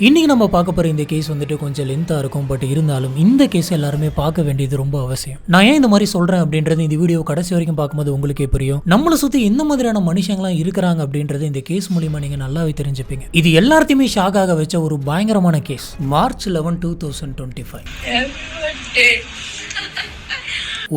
இன்னைக்கு நம்ம பார்க்க போற இந்த கேஸ் வந்துட்டு கொஞ்சம் லென்த்தா இருக்கும். பட் இருந்தாலும் இந்த கேஸ் எல்லாருமே பார்க்க வேண்டியது ரொம்ப அவசியம். நான் ஏன் இந்த மாதிரி சொல்றேன் அப்படின்றது இந்த வீடியோ கடைசி வரைக்கும் பார்க்கும்போது உங்களுக்கே புரியும். நம்மளை சுத்தி எந்த மாதிரியான மனுஷங்களாம் இருக்கிறாங்க அப்படின்றது இந்த கேஸ் மூலியமா நீங்க நல்லாவே தெரிஞ்சுப்பீங்க. இது எல்லாத்தையுமே ஷாக் ஆக வச்ச ஒரு பயங்கரமான கேஸ். மார்ச் 11, 2025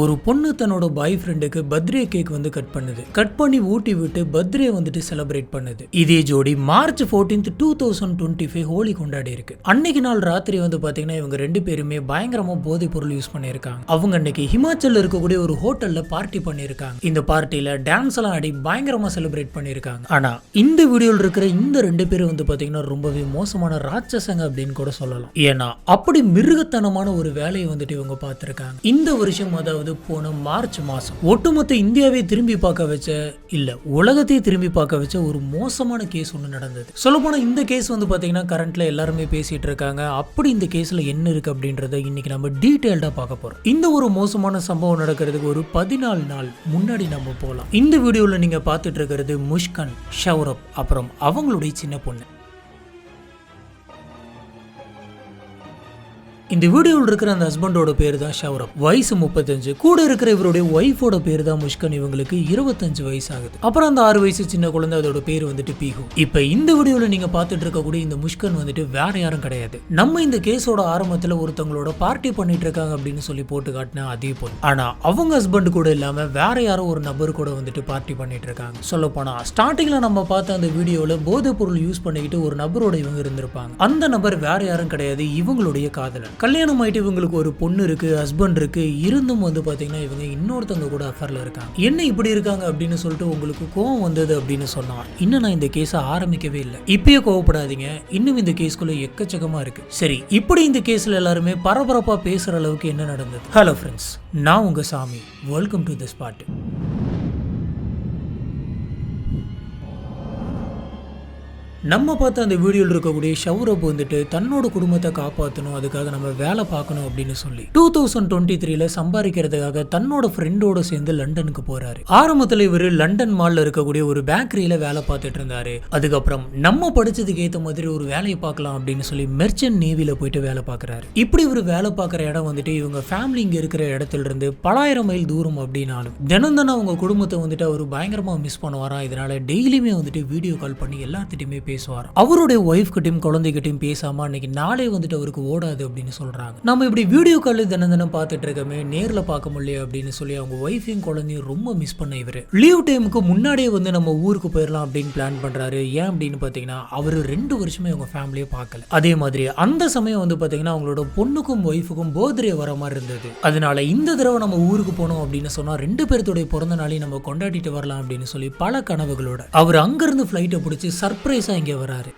ஒரு பொண்ணு தன்னோட பாய் ஃப்ரெண்டுக்கு பர்த்டே கேக் வந்து கட் பண்ணி ஊட்டி விட்டு பர்த்டே வந்துட்டு செலிப்ரேட் பண்ணுது. இதே ஜோடி மார்ச் 14, 2025 ஹோலி கொண்டாடி இருக்கு. அன்னைக்கு நாள் ராத்திரி வந்து பாத்தீங்கன்னா இவங்க ரெண்டு பேருமே பயங்கரமா போதைப் பொருள் யூஸ் பண்ணியிருக்காங்க. அவங்க அன்னைக்கு ஹிமாச்சல்ல இருக்கக்கூடிய ஒரு ஹோட்டல்ல பார்ட்டி பண்ணியிருக்காங்க. இந்த பார்ட்டியில டான்ஸ் எல்லாம் ஆடி பயங்கரமா செலிப்ரேட் பண்ணியிருக்காங்க. ஆனா இந்த வீடியோல இருக்கிற இந்த ரெண்டு பேரும் வந்து பாத்தீங்கன்னா ரொம்பவே மோசமான ராட்சசங்க அப்படின்னு கூட சொல்லலாம். ஏன்னா அப்படி மிருகத்தனமான ஒரு வேலையை வந்துட்டு இவங்க பார்த்திருக்காங்க. இந்த வருஷம் அதாவது போன மார்ச் மாசம் ஒட்டுமொத்த இந்தியாவை திரும்பி பார்க்க வச்ச இல்ல உலகத்தை திரும்பி பார்க்க வச்ச ஒரு மோசமான கேஸ் ஒன்று நடந்தது. சொல்ல போனா இந்த கேஸ் வந்து பாத்தீங்கன்னா கரண்ட்ல எல்லாருமே பேசிட்டு இருக்காங்க. அப்படி இந்த கேஸ்ல என்ன இருக்கு அப்படின்றத இன்னைக்கு நம்ம டீடைல்டா பார்க்க போறோம். இந்த ஒரு மோசமான சம்பவம் நடக்கிறதுக்கு ஒரு 14 நாள் முன்னாடி நம்ம போலாம். இந்த வீடியோல நீங்க பார்த்துட்டு இருக்கிறது முஷ்கன், ஷௌரப், அப்புறம் அவங்களுடைய சின்ன பொண்ணு. இந்த வீடியோவில் இருக்கிற அந்த ஹஸ்பண்டோட பேர் தான் ஷௌரப். வயசு 35. கூட இருக்கிற இவருடைய ஒய்ஃபோட பேர் தான் முஷ்கன். இவங்களுக்கு 25 வயசு ஆகுது. அப்புறம் அந்த 6 வயசு சின்ன குழந்தை, அதோட பேர் வந்துட்டு பீஹு. இப்ப இந்த வீடியோல நீங்க பார்த்துட்டு இருக்கக்கூடிய இந்த முஷ்கன் வந்துட்டு வேற யாரும் கிடையாது. நம்ம இந்த கேஸோட ஆரம்பத்துல ஒருத்தவங்களோட பார்ட்டி பண்ணிட்டு இருக்காங்க அப்படின்னு சொல்லி போட்டு காட்டினா அதே போல. ஆனா அவங்க ஹஸ்பண்ட் கூட இல்லாம வேற யாரோ ஒரு நபர் கூட வந்துட்டு பார்ட்டி பண்ணிட்டு இருக்காங்க. சொல்ல போனா ஸ்டார்டிங்ல நம்ம பார்த்த அந்த வீடியோல போதைப் பொருள் யூஸ் பண்ணிக்கிட்டு ஒரு நபரோட இவங்க இருந்திருப்பாங்க. அந்த நபர் வேற யாரும் கிடையாது, இவங்களுடைய காதலன். கல்யாணம் ஆயிட்டு இவங்களுக்கு ஒரு பொண்ணு இருக்கு, ஹஸ்பண்ட் இருக்கு. இருந்தும் வந்து பாத்தீங்கன்னா இவங்க இன்னொருத்தவங்க கூட அஃபேர்ல இருக்காங்க. என்ன இப்படி இருக்காங்க அப்படின்னு சொல்லிட்டு உங்களுக்கு கோவம் வந்தது அப்படின்னு சொன்னா இன்னும் நான் இந்த கேஸை ஆரம்பிக்கவே இல்லை. இப்பயே கோவப்படாதீங்க, இன்னும் இந்த கேஸ்குள்ள எக்கச்சக்கமா இருக்கு. சரி, இப்படி இந்த கேஸ்ல எல்லாருமே பரபரப்பா பேசுற அளவுக்கு என்ன நடந்தது? ஹலோ ஃப்ரெண்ட்ஸ், நான் உங்க சாமி. Welcome to this part. நம்ம பார்த்த அந்த வீடியோவில் இருக்கக்கூடிய ஷௌரப் வந்துட்டு தன்னோட குடும்பத்தை காப்பாற்றணும், அதுக்காக நம்ம வேலை பார்க்கணும் அப்படின்னு சொல்லி 2023 சம்பாதிக்கிறதுக்காக தன்னோட ஃப்ரெண்டோட சேர்ந்து லண்டனுக்கு போறாரு. ஆரம்பத்தில் இவர் லண்டன் மால்ல இருக்கக்கூடிய ஒரு பேக்கரியில வேலை பார்த்துட்டு இருந்தாரு. அதுக்கப்புறம் நம்ம படிச்சதுக்கு ஏற்ற மாதிரி ஒரு வேலையை பார்க்கலாம் அப்படின்னு சொல்லி மெர்ச்சன்ட் நேவில போயிட்டு வேலை பார்க்கறாரு. இப்படி ஒரு வேலை பார்க்குற இடம் வந்துட்டு இவங்க ஃபேமிலி இங்க இருக்கிற இடத்துல இருந்து பலாயிரம் மைல் தூரம் அப்படின்னாலும் தினம் அவங்க குடும்பத்தை வந்துட்டு அவர் பயங்கரமா மிஸ் பண்ணுவாராம். இதனால டெய்லியுமே வந்துட்டு வீடியோ கால் பண்ணி எல்லாத்திட்டையுமே பேசுவார். அவருடைய ஒய்ஃப் கிட்டையும் குழந்தைகிட்டையும் பேசாம அன்னைக்கு நாளே வந்துட்டு அவருக்கு ஓடாது அப்படின்னு சொல்றாங்க. நம்ம இப்படி வீடியோ கால் தினம் பார்த்துட்டு இருக்கமே, நேர்ல பார்க்க முடியல அப்படின்னு சொல்லி அவங்க ஒய்ஃபையும் குழந்தையும் ரொம்ப மிஸ் பண்ண இவரு லீவ் டைமுக்கு முன்னாடியே வந்து நம்ம ஊருக்கு போயிடலாம் அப்படின்னு பிளான் பண்றாரு. ஏன் அப்படின்னு பாத்தீங்கன்னா அவரு 2 வருஷமே அவங்க ஃபேமிலியை பார்க்கல. அதே மாதிரி அந்த சமயம் வந்து பாத்தீங்கன்னா அவங்களோட பொண்ணுக்கும் ஒய்ஃபுக்கும் பர்த்டே வர மாதிரி இருந்தது. அதனால இந்த தடவை நம்ம ஊருக்கு போனோம் அப்படின்னு சொன்னா 2 பேர்த்தோட பிறந்த நாளையும் நம்ம கொண்டாடிட்டு வரலாம் அப்படின்னு சொல்லி பல கனவுகளோட அவர் அங்கிருந்து ஃபிளைட்டை பிடிச்சி சர்ப்ரைஸா இங்க வராரு.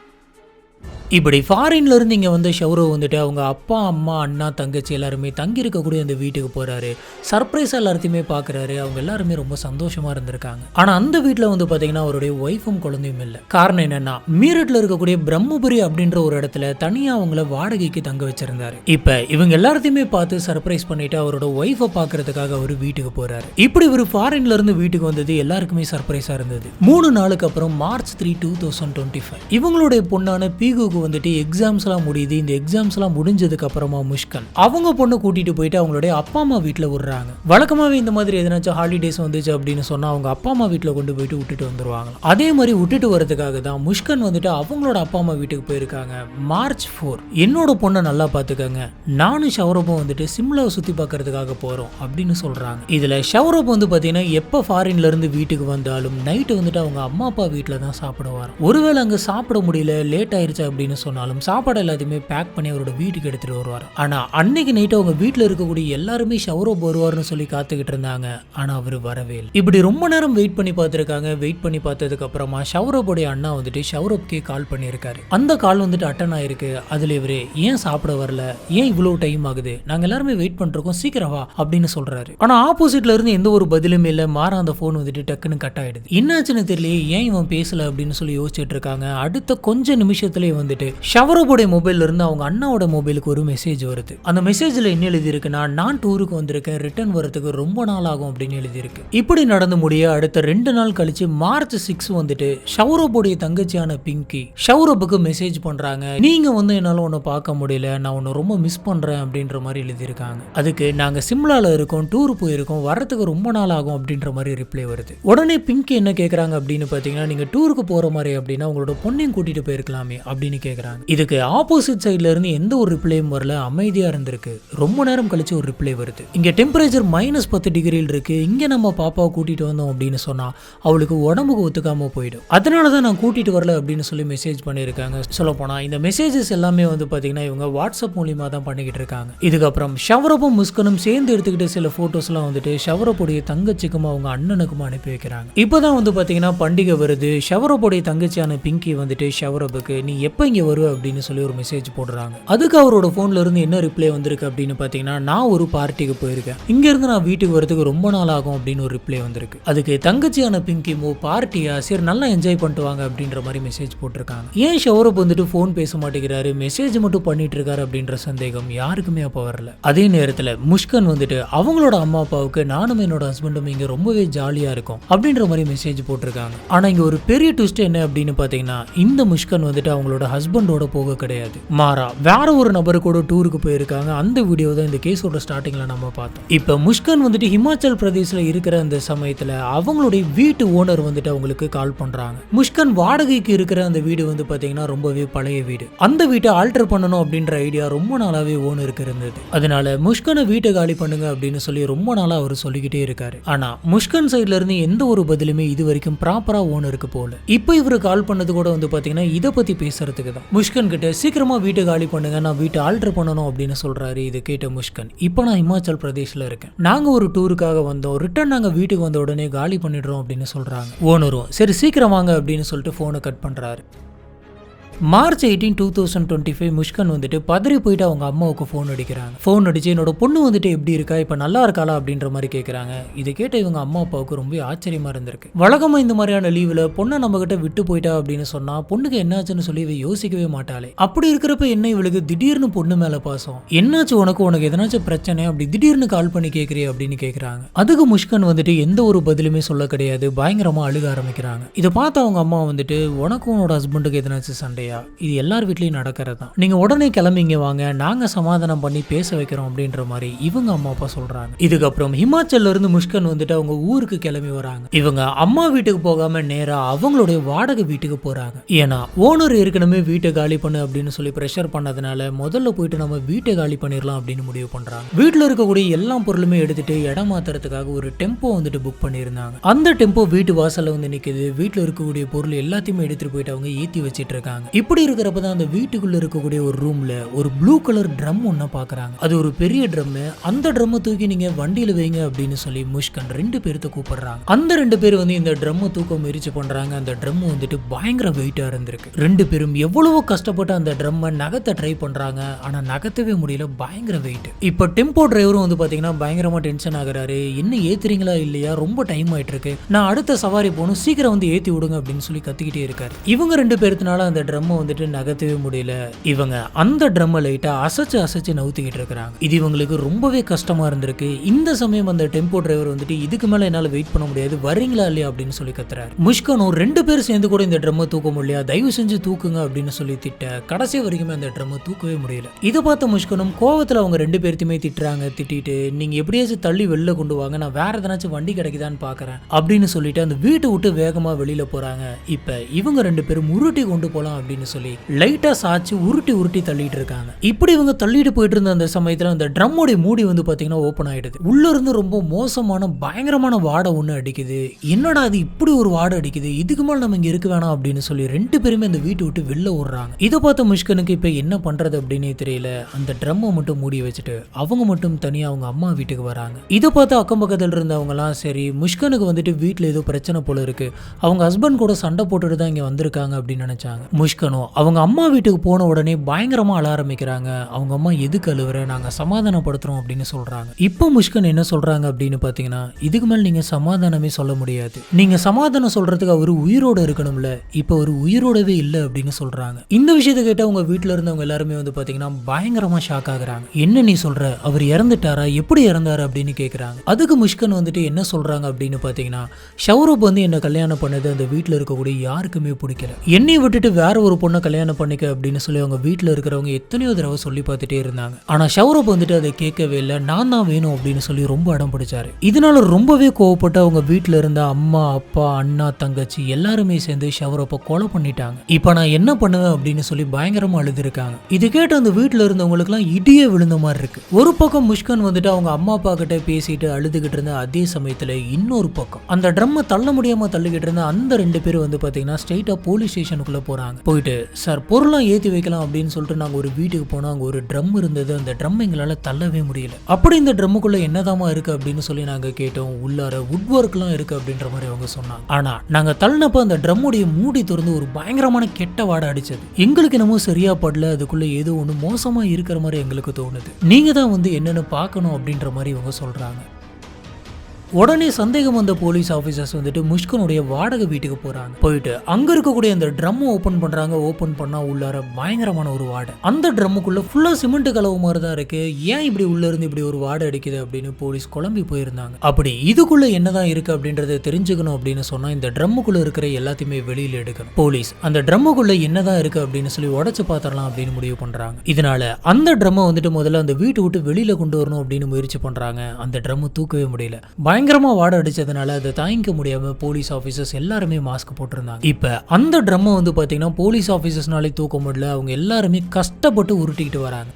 இப்படி ஃபாரின்ல இருந்து இங்கே வந்து ஷௌரவ் வந்துட்டு அவங்க அப்பா, அம்மா, அண்ணா, தங்கச்சி எல்லாருமே தங்கி இருக்கக்கூடிய அந்த வீட்டுக்கு போறாரு. சர்ப்ரைஸாக எல்லாத்தையுமே பார்க்குறாரு. அவங்க எல்லாருமே ரொம்ப சந்தோஷமா இருந்திருக்காங்க. ஆனால் அந்த வீட்டில் வந்து பார்த்தீங்கன்னா அவருடைய ஒய்ஃபும் குழந்தையும் இல்லை. காரணம் என்னன்னா மீரட்ல இருக்கக்கூடிய பிரம்மபுரி அப்படின்ற ஒரு இடத்துல தனியாக அவங்கள வாடகைக்கு தங்க வச்சிருந்தாரு. இப்போ இவங்க எல்லாத்தையுமே பார்த்து சர்ப்ரைஸ் பண்ணிட்டு அவரோட ஒய்ஃபை பார்க்கறதுக்காக அவர் வீட்டுக்கு போறாரு. இப்படி ஒரு ஃபாரின்ல இருந்து வீட்டுக்கு வந்தது எல்லாருக்குமே சர்ப்ரைஸா இருந்தது. 3 நாளுக்கு அப்புறம் மார்ச் 3, 2025 இவங்களுடைய பொண்ணான பீகுக்கு வந்துட்டு எக்ஸாம்ஸ் எல்லாம் முடியுது. இந்த எக்ஸாம்ஸ் எல்லாம் முடிஞ்சதுக்கு அப்புறமா முஷ்கன் அவங்க பொண்ணு கூட்டிட்டு போயிட்டு அவங்களுடைய அப்பா அம்மா வீட்டுல விடுறாங்க. வழக்கமாவே இந்த மாதிரி எதனாச்சும் ஹாலிடேஸ் வந்துச்சு அப்படின்னு சொன்னா அவங்க அப்பா அம்மா வீட்டுல கொண்டு போயிட்டு விட்டுட்டு வந்துருவாங்க. அதே மாதிரி விட்டுட்டு வரதுக்காக தான் முஷ்கன் வந்துட்டு அவங்களோட அப்பா அம்மா வீட்டுக்கு போயிருக்காங்க. மார்ச் 4 என்னோட பொண்ணை நல்லா பாத்துக்கங்க, நானும் ஷௌரப்பும் வந்துட்டு சிம்லாவை சுத்தி பார்க்கறதுக்காக போறோம் அப்படின்னு சொல்றாங்க. இதுல ஷௌரப் வந்து பாத்தீங்கன்னா எப்ப ஃபாரின்ல இருந்து வீட்டுக்கு வந்தாலும் நைட்டு வந்துட்டு அவங்க அம்மா அப்பா வீட்டுல தான் சாப்பிடுவார். ஒருவேளை அங்க சாப்பிட முடியல, லேட் ஆயிருச்சு அப்படின்னு சொன்னாலும் சாப்பாடு எல்லாத்தையுமே பேக் பண்ணி அவரோட வீட்டுக்கு எடுத்துட்டு வருவார். ஆனா அன்னைக்கு நைட்டு அவங்க வீட்டுல இருக்கக்கூடிய எல்லாருமே ஷௌரப் வருவார்னு சொல்லி காத்துக்கிட்டு இருந்தாங்க. ஆனா அவர் வரவே இல்லை. இப்படி ரொம்ப நேரம் வெயிட் பண்ணி பார்த்திருக்காங்க. வெயிட் பண்ணி பார்த்ததுக்கு அப்புறமா ஷௌரப்புடைய அண்ணா வந்துட்டு ஷௌரப்கே கால் பண்ணியிருக்காரு. அந்த கால் வந்துட்டு அட்டன் ஆயிருக்கு. அதுல இவரு ஏன் சாப்பிட வரல, ஏன் இவ்வளவு டைம் ஆகுது, நாங்க எல்லாருமே வெயிட் பண்றோம், சீக்கிரம் வா அப்படின்னு சொல்றாரு. ஆனா ஆப்போசிட்ல இருந்து எந்த ஒரு பதிலுமே இல்ல. மாற அந்த போன் வந்துட்டு டக்குன்னு கட் ஆயிடுது. என்னாச்சுன்னு தெரியல, ஏன் இவன் பேசல அப்படின்னு சொல்லி யோசிச்சுட்டு இருக்காங்க. அடுத்த கொஞ்ச நிமிஷத்துலயே வந்துட்டு வந்துட்டு ஷவரபோடைய மொபைல்ல இருந்து அவங்க அண்ணாவோட மொபைலுக்கு ஒரு மெசேஜ் வருது. அந்த மெசேஜ்ல என்ன எழுதி இருக்குன்னா, நான் டூருக்கு வந்திருக்கேன், ரிட்டர்ன் வரதுக்கு ரொம்ப நாள் ஆகும் அப்படின்னு எழுதி இருக்கு. இப்படி நடந்து முடிய அடுத்த 2 நாள் கழிச்சு மார்ச் 6 வந்துட்டு ஷவரபோடைய தங்கச்சியான பிங்கி ஷவரபுக்கு மெசேஜ் பண்றாங்க. நீங்க வந்து என்னால உன்னை பார்க்க முடியல, நான் உன்னை ரொம்ப மிஸ் பண்றேன் அப்படின்ற மாதிரி எழுதியிருக்காங்க. அதுக்கு நாங்க சிம்லால இருக்கோம், டூர் போயிருக்கோம், வரதுக்கு ரொம்ப நாள் ஆகும் அப்படின்ற மாதிரி ரிப்ளை வருது. உடனே பிங்கி என்ன கேக்குறாங்க அப்படின்னு பாத்தீங்கன்னா, நீங்க டூருக்கு போற மாதிரி அப்படின்னா உங்களோட பொண்ணையும் கூட்டிட்டு போயிருக்கலாமே அப்படின்னு கேக்குறாங்க. இதுக்கு ஆப்போசிட் சைட்ல இருந்து எந்த ஒரு ரிப்ளையும் வரல, அமைதியா இருந்திருக்கு. ரொம்ப நேரம் கழிச்சு ஒரு ரிப்ளை வருது. இங்க டெம்பரேச்சர் -10 டிகிரியில் இருக்கு, இங்க நம்ம பாப்பாவை கூட்டிட்டு வந்தோம் அப்படின்னு சொன்னா அவளுக்கு உடம்புக்கு ஒத்துக்காம போயிடும், அதனாலதான் நான் கூட்டிட்டு வரல அப்படின்னு சொல்லி மெசேஜ் பண்ணியிருக்காங்க. சொல்ல போனா இந்த மெசேஜஸ் எல்லாமே வந்து பாத்தீங்கன்னா இவங்க வாட்ஸ்அப் மூலியமா தான் பண்ணிக்கிட்டு இருக்காங்க. இதுக்கப்புறம் ஷவரப்பும் முஸ்கனும் சேர்ந்து எடுத்துக்கிட்டு சில போட்டோஸ்லாம் வந்துட்டு ஷவரப்புடைய தங்கச்சிக்கும் அவங்க அண்ணனுக்கும் அனுப்பி வைக்கிறாங்க. இப்பதான் வந்து பாத்தீங்கன்னா பண்டிகை வருது. ஷவரப்புடைய தங்கச்சியான பிங்கி வந்துட்டு ஷவரப்புக்கு நீ எப்ப இங்க வருவ அப்படின்னு சொல்லி ஒரு மெசேஜ் போடுறாங்க. அதுக்கு அவரோட போன்ல இருந்து என்ன ரிப்ளை வந்திருக்கு அப்படின்னு பாத்தீங்கன்னா, நான் ஒரு பார்ட்டிக்கு போயிருக்கேன், இங்க இருந்து நான் வீட்டுக்கு வரதுக்கு ரொம்ப நாள் ஆகும் அப்படின்னு ஒரு ரிப்ளை வந்திருக்கு. அதுக்கு தங்கச்சியான பிங்கி பார்ட்டியா, சரி நல்லா என்ஜாய் பண்ணிட்டு வாங்க அப்படின்ற மாதிரி மெசேஜ் போட்டிருக்காங்க. ஏன் ஷவரப் வந்துட்டு போன் பேச மாட்டேங்கிறாரு, மெசேஜ் மட்டும் பண்ணிட்டு இருக்காரு அப்படின்ற சந்தேகம் யாருக்குமே அப்ப வரல. அதே நேரத்துல முஷ்கன் வந்துட்டு அவங்களோட அம்மா அப்பாவுக்கு நானும் என்னோட ஹஸ்பண்டும் இங்க ரொம்பவே ஜாலியா இருக்கும் அப்படின்ற மாதிரி மெசேஜ் போட்டிருக்காங்க. ஆனா இங்க ஒரு பெரிய ட்விஸ்ட் என்ன அப்படின்னு பாத்தீங்கன்னா, இந்த முஷ்கன் வந்துட்டு அவங்களோட ஹஸ்பண்டோட போக கிடையாது, மாறா வேற ஒரு நபரு கூட டூருக்கு போயிருக்காங்க. அந்த வீடியோ தான் இந்த கேஸோட ஸ்டார்டிங்ல நம்ம பார்த்தோம். இப்ப முஷ்கன் வந்துட்டு ஹிமாச்சல் பிரதேஷ்ல இருக்கிற அந்த சமயத்துல அவங்களுடைய வீட்டு ஓனர் வந்துட்டு அவங்களுக்கு கால் பண்றாங்க. முஷ்கன் வாடகைக்கு இருக்கிற அந்த வீடு வந்து பாத்தீங்கன்னா ரொம்பவே பழைய வீடு. அந்த வீட்டை ஆல்டர் பண்ணணும் அப்படின்ற ஐடியா ரொம்ப நாளாவே ஓனருக்கு இருந்தது. அதனால முஷ்கனை வீட்டை காலி பண்ணுங்க அப்படின்னு சொல்லி ரொம்ப நாளா அவர் சொல்லிக்கிட்டே இருக்காரு. ஆனா முஷ்கன் சைட்ல இருந்து எந்த ஒரு பதிலுமே இது வரைக்கும் ப்ராப்பரா ஓனருக்கு போல. இப்போ இவரு கால் பண்ணது கூட வந்து பாத்தீங்கன்னா இதை பத்தி பேசுறதுக்கு தான். முஷ்கன் கிட்ட சீக்கிரமா வீட்டை காலி பண்ணுங்க, நான் வீட்டை ஆல்டர் பண்ணணும் அப்படின்னு சொல்றாரு. இது கேட்ட முஷ்கன், இப்போ நான் இமாச்சல் பிரதேஷ்ல இருக்கேன், நாங்க ஒரு டூருக்காக வந்தோம், ரிட்டர்ன் நாங்க வீட்டுக்கு வந்த உடனே காலி பண்ணிடுறோம் அப்படின்னு சொல்றாங்க. ஓனரும் சரி சீக்கிரம் வாங்க அப்படின்னு சொல்லிட்டு போனை கட் பண்றாரு. மார்ச் 18, 2025 முஷ்கன் வந்துட்டு பதறி போயிட்டு அவங்க அம்மாவுக்கு ஃபோன் அடிக்கிறாங்க. ஃபோன் அடிச்சு என்னோட பொண்ணு வந்துட்டு எப்படி இருக்கா, இப்போ நல்லா இருக்காளா அப்படின்ற மாதிரி கேட்குறாங்க. இதை கேட்ட இவங்க அம்மா அப்பாவுக்கு ரொம்ப ஆச்சரியமா இருந்திருக்கு. வழக்கமாக இந்த மாதிரியான லீவில் பொண்ணை நம்ம கிட்ட விட்டு போயிட்டா அப்படின்னு சொன்னா பொண்ணுக்கு என்னாச்சுன்னு சொல்லி இவ யோசிக்கவே மாட்டாளே. அப்படி இருக்கிறப்ப என்ன இவளுக்கு திடீர்னு பொண்ணு மேல பாசம், என்னாச்சு உனக்கு எதனாச்சும் பிரச்சனை அப்படி திடீர்னு கால் பண்ணி கேட்குறிய அப்படின்னு கேட்குறாங்க. அதுக்கு முஷ்கன் வந்துட்டு எந்த ஒரு பதிலுமே சொல்ல கிடையாது, பயங்கரமா அழுக ஆரம்பிக்கிறாங்க. இதை பார்த்து அவங்க அம்மா வந்துட்டு உனக்கும் உன்னோட ஹஸ்பண்டுக்கு எதனாச்சும் சண்டை, இது எல்லார் வீட்லயும் நடக்கிறது தான், நீங்க உடனே கிளம்பிங்க வாங்க, நாங்க சமாதானம் பண்ணி பேச வைக்கிறோம் அப்படின்ற மாதிரி இவங்க அம்மா அப்பா சொல்றாங்க. இதுக்கப்புறம் ஹிமாச்சல்ல இருந்து முஷ்கன் வந்துட்டு அவங்க ஊருக்கு கிளம்பி வராங்க. இவங்க அம்மா வீட்டுக்கு போகாம நேரா அவங்களுடைய வாடகை வீட்டுக்கு போறாங்க. ஏன்னா ஓனர் ஏற்கனவே வீட்டை காலி பண்ணு அப்படின்னு சொல்லி பிரஷர் பண்ணதுனால முதல்ல போயிட்டு நம்ம வீட்டை காலி பண்ணிடலாம் அப்படின்னு முடிவு பண்றாங்க. வீட்டுல இருக்கக்கூடிய எல்லா பொருளுமே எடுத்துட்டு இடம் மாத்துறதுக்காக ஒரு டெம்போ வந்துட்டு புக் பண்ணியிருந்தாங்க. அந்த டெம்போ வீட்டு வாசல்ல வந்து நிக்குது. வீட்டுல இருக்கக்கூடிய பொருள் எல்லாத்தையுமே எடுத்துட்டு போயிட்டு அவங்க ஏத்தி வச்சிட்டு இருக்காங்க. இப்படி இருக்கிறப்ப தான் அந்த வீட்டுக்குள்ள இருக்கக்கூடிய ஒரு ரூம்ல ஒரு ப்ளூ கலர் ட்ரம் ஒன்ன பாக்குறாங்க. அது ஒரு பெரிய ட்ரம். அந்த ட்ரம்மை தூக்கி நீங்க வண்டியில வைங்க அப்படின்னு சொல்லி முஷ்கன் 2 பேர்த்த கூப்பிடுறாங்க. அந்த 2 பேர் வந்து இந்த ட்ரம்மை தூக்க முயற்சி பண்றாங்க. அந்த ட்ரம் வந்துட்டு பயங்கர வெயிட்டா இருந்திருக்கு. 2 பேரும் எவ்வளவோ கஷ்டப்பட்டு அந்த ட்ரம்மை நகத்த ட்ரை பண்றாங்க. ஆனா நகத்தவே முடியல, பயங்கர வெயிட். இப்ப டெம்போ டிரைவரும் வந்து பாத்தீங்கன்னா பயங்கரமா டென்ஷன் ஆகுறாரு. என்ன ஏத்துறீங்களா இல்லையா, ரொம்ப டைம் ஆயிட்டு இருக்கு, நான் அடுத்த சவாரி போகணும், சீக்கிரம் வந்து ஏத்தி விடுங்க அப்படின்னு சொல்லி கத்திக்கிட்டே இருக்காரு. இவங்க 2 பேர்த்தினால அந்த ட்ரம் வந்துட்டு நகர்த்தவே முடியல. இவங்க அந்த ட்ரம்மை லைட்டா அசைச்சு நவுத்திக்கிட்டு இருக்காங்க. இது இவங்களுக்கு ரொம்பவே கஷ்டமா இருந்திருக்கு. இந்த சமயம் அந்த டெம்போ டிரைவர் வந்துட்டு இதுக்கு மேல என்னால வெயிட் பண்ண முடியாது, வரீங்களா இல்லையா அப்படின்னு சொல்லி கத்துறாரு. முஷ்கனும் 2 பேர் சேர்ந்து கூட இந்த ட்ரம்மை தூக்க முடியல, தயவு செஞ்சு தூக்குங்க அப்படின்னு சொல்லி திட்ட கடைசி வரைக்குமே அந்த ட்ரம்மை தூக்கவே முடியல. இதை பார்த்த முஷ்கனும் கோவத்துல அவங்க 2 பேர்த்தையுமே திட்டுறாங்க. திட்டிட்டு நீங்க எப்படியாச்சும் தள்ளி வெளில கொண்டு வாங்க, நான் வேற எதனாச்சும் வண்டி கிடைக்குதான்னு பாக்குறேன் அப்படின்னு சொல்லிட்டு அந்த வீட்டை விட்டு வேகமா வெளியில போறாங்க. இப்ப இவங்க 2 பேரும் உருட்டி கொண்டு போலாம் அப்படின்னு சொல்லி லைட்டா சாச்சு உருட்டி தள்ளிட்டு இருக்காங்க. இப்படி இவங்க தள்ளிட்டு போயிட்டு இருந்த அந்த சமயத்துல அந்த ட்ரம்மோட மூடி வந்து பாத்தீங்கன்னா ஓபன் ஆயிடுது. உள்ள இருந்து ரொம்ப மோசமான பயங்கரமான வாடை ஒண்ணு அடிக்குது. என்னடா அது இப்படி ஒரு வாடை அடிக்குது, இதுக்கு மேல நம்ம இங்க இருக்க வேணாம் அப்படின்னு சொல்லி 2 பேருமே அந்த வீட்டை விட்டு வெளில ஓடுறாங்க. இதை பார்த்த முஷ்கனுக்கு இப்ப என்ன பண்றது அப்படின்னே தெரியல. அந்த ட்ரம்மை மட்டும் மூடி வச்சுட்டு அவங்க மட்டும் தனியா அவங்க அம்மா வீட்டுக்கு வராங்க. இதை பார்த்து அக்கம் பக்கத்துல இருந்தவங்க எல்லாம் சரி முஷ்கனுக்கு வந்துட்டு வீட்டுல ஏதோ பிரச்சனை போல இருக்கு, அவங்க ஹஸ்பண்ட் கூட சண்டை போட்டுட்டு தான் இங்க வந்திருக்காங்க அப்படின்னு நினைச்சாங்க. முஷ்கன் முஷ்கனும் அவங்க அம்மா வீட்டுக்கு போன உடனே பயங்கரமா அழ ஆரம்பிக்கிறாங்க. அவங்க அம்மா எதுக்கு அழுவுற, நாங்க சமாதானப்படுத்துறோம் அப்படின்னு சொல்றாங்க. இப்போ முஷ்கன் என்ன சொல்றாங்க அப்படின்னு பாத்தீங்கன்னா, இதுக்கு மேல நீங்க சமாதானமே சொல்ல முடியாது, நீங்க சமாதானம் சொல்றதுக்கு அவரு உயிரோட இருக்கணும்ல, இப்ப ஒரு உயிரோடவே இல்ல அப்படின்னு சொல்றாங்க. இந்த விஷயத்தை கேட்டு அவங்க வீட்டுல இருந்தவங்க எல்லாருமே வந்து பாத்தீங்கன்னா பயங்கரமா ஷாக் ஆகுறாங்க. என்ன நீ சொல்ற, அவர் இறந்துட்டாரா, எப்படி இறந்தாரு அப்படின்னு கேக்குறாங்க. அதுக்கு முஷ்கன் வந்துட்டு என்ன சொல்றாங்க அப்படின்னு பாத்தீங்கன்னா, ஷௌரப் வந்து என்ன கல்யாணம் பண்ணது அந்த வீட்டுல இருக்கக்கூடிய யாருக்குமே பிடிக்கல, என்னை விட்டுட்டு வேற ஒரு பொண்ணை கல்யாணம் பண்ணிக்க அப்படின்னு சொல்லி அவங்க வீட்டுல இருக்கிறவங்க எத்தனையோ தடவை சொல்லி பார்த்துட்டே இருந்தாங்க. ஆனா ஷௌரப் வந்துட்டு அதை கேட்கவே இல்லை, நான் தான் வேணும் அப்படின்னு சொல்லி ரொம்ப அடம் பிடிச்சாரு. இதனால ரொம்பவே கோவப்பட்டு அவங்க வீட்டுல இருந்த அம்மா அப்பா அண்ணா தங்கச்சி எல்லாருமே சேர்ந்து ஷௌரப்பை கொலை பண்ணிட்டாங்க. இப்ப நான் என்ன பண்ணுவேன் அப்படின்னு சொல்லி பயங்கரமா அழுதுருக்காங்க. இது கேட்டு அந்த வீட்டுல இருந்தவங்களுக்கு எல்லாம் இடியே விழுந்த மாதிரி இருக்கு. ஒரு பக்கம் முஷ்கன் வந்துட்டு அவங்க அம்மா அப்பா கிட்ட பேசிட்டு அழுதுகிட்டு இருந்த அதே சமயத்துல இன்னொரு பக்கம் அந்த ட்ரம்மை தள்ள முடியாம தள்ளிக்கிட்டு இருந்த அந்த 2 பேரும் வந்து பாத்தீங்கன்னா ஸ்ட்ரெயிட்டா போலீஸ் ஸ்டேஷனுக்குள்ள போறாங்க. போயிட்டு சார் பொருளாம் ஏத்தி வைக்கலாம் அப்படின்னு சொல்லிட்டு நாங்க ஒரு வீட்டுக்கு போனோம். அங்க ஒரு ட்ரம் இருந்தது, அந்த ட்ரம் எங்களால தள்ளவே முடியல. அப்படி இந்த ட்ரம்முக்குள்ள என்னதாமா இருக்கு அப்படின்னு சொல்லி நாங்க கேட்டோம். உள்ளார வுட் ஒர்க் எல்லாம் இருக்கு அப்படின்ற மாதிரி அவங்க சொன்னாங்க. ஆனா நாங்க தள்ளினப்ப அந்த ட்ரம்முடைய மூடி திறந்து ஒரு பயங்கரமான கெட்ட வாடை அடிச்சது. எங்களுக்கு என்னமோ சரியா படல, அதுக்குள்ள ஏதோ ஒண்ணு மோசமா இருக்கிற மாதிரி எங்களுக்கு தோணுது, நீங்க தான் வந்து என்னன்னு பார்க்கணும் அப்படின்ற மாதிரி இவங்க சொல்றாங்க. உடனே சந்தேகம் வந்த போலீஸ் ஆஃபீஸர்ஸ் வந்துட்டு முஷ்கனுடைய வாடகை வீட்டுக்கு போறாங்க. போயிட்டு அங்க இருக்கக்கூடிய அந்த ட்ரம் ஓபன் பண்றாங்க. ஓபன் பண்ணா உள்ளார பயங்கரமான ஒரு வாடை. அந்த ட்ரம்முக்குள்ள ஃபுல்லா சிமெண்ட் கலவு மாதிரி தான் இருக்கு. ஏன் இப்படி உள்ள இருந்து இப்படி ஒரு வாடை அடிக்குது அப்படின்னு போலீஸ் குழம்பி போயிருந்தாங்க. அப்படி இதுக்குள்ள என்னதான் இருக்கு அப்படின்றத தெரிஞ்சுக்கணும் அப்படின்னு சொன்னா இந்த ட்ரம்முக்குள்ள இருக்கிற எல்லாத்தையுமே வெளியில எடுக்கணும். போலீஸ் அந்த ட்ரம்முக்குள்ள என்னதான் இருக்கு அப்படின்னு சொல்லி உடைச்சு பாத்திரலாம் அப்படின்னு முடிவு பண்றாங்க. இதனால அந்த ட்ரம்மை வந்துட்டு முதல்ல அந்த வீட்டை விட்டு வெளியில கொண்டு வரணும் அப்படின்னு முயற்சி பண்றாங்க. அந்த ட்ரம் தூக்கவே முடியல, பயங்கரமா வாடை அடிச்சதுனால அதை தாங்கிக்க முடியாம போலீஸ் ஆபீசர்ஸ் எல்லாருமே மாஸ்க் போட்டிருந்தாங்க. இப்ப அந்த ட்ரம்மை வந்து பாத்தீங்கன்னா போலீஸ் ஆபீசர்ஸ்னாலே தூக்க முடியல, அவங்க எல்லாருமே கஷ்டப்பட்டு உருட்டிக்கிட்டு வராங்க.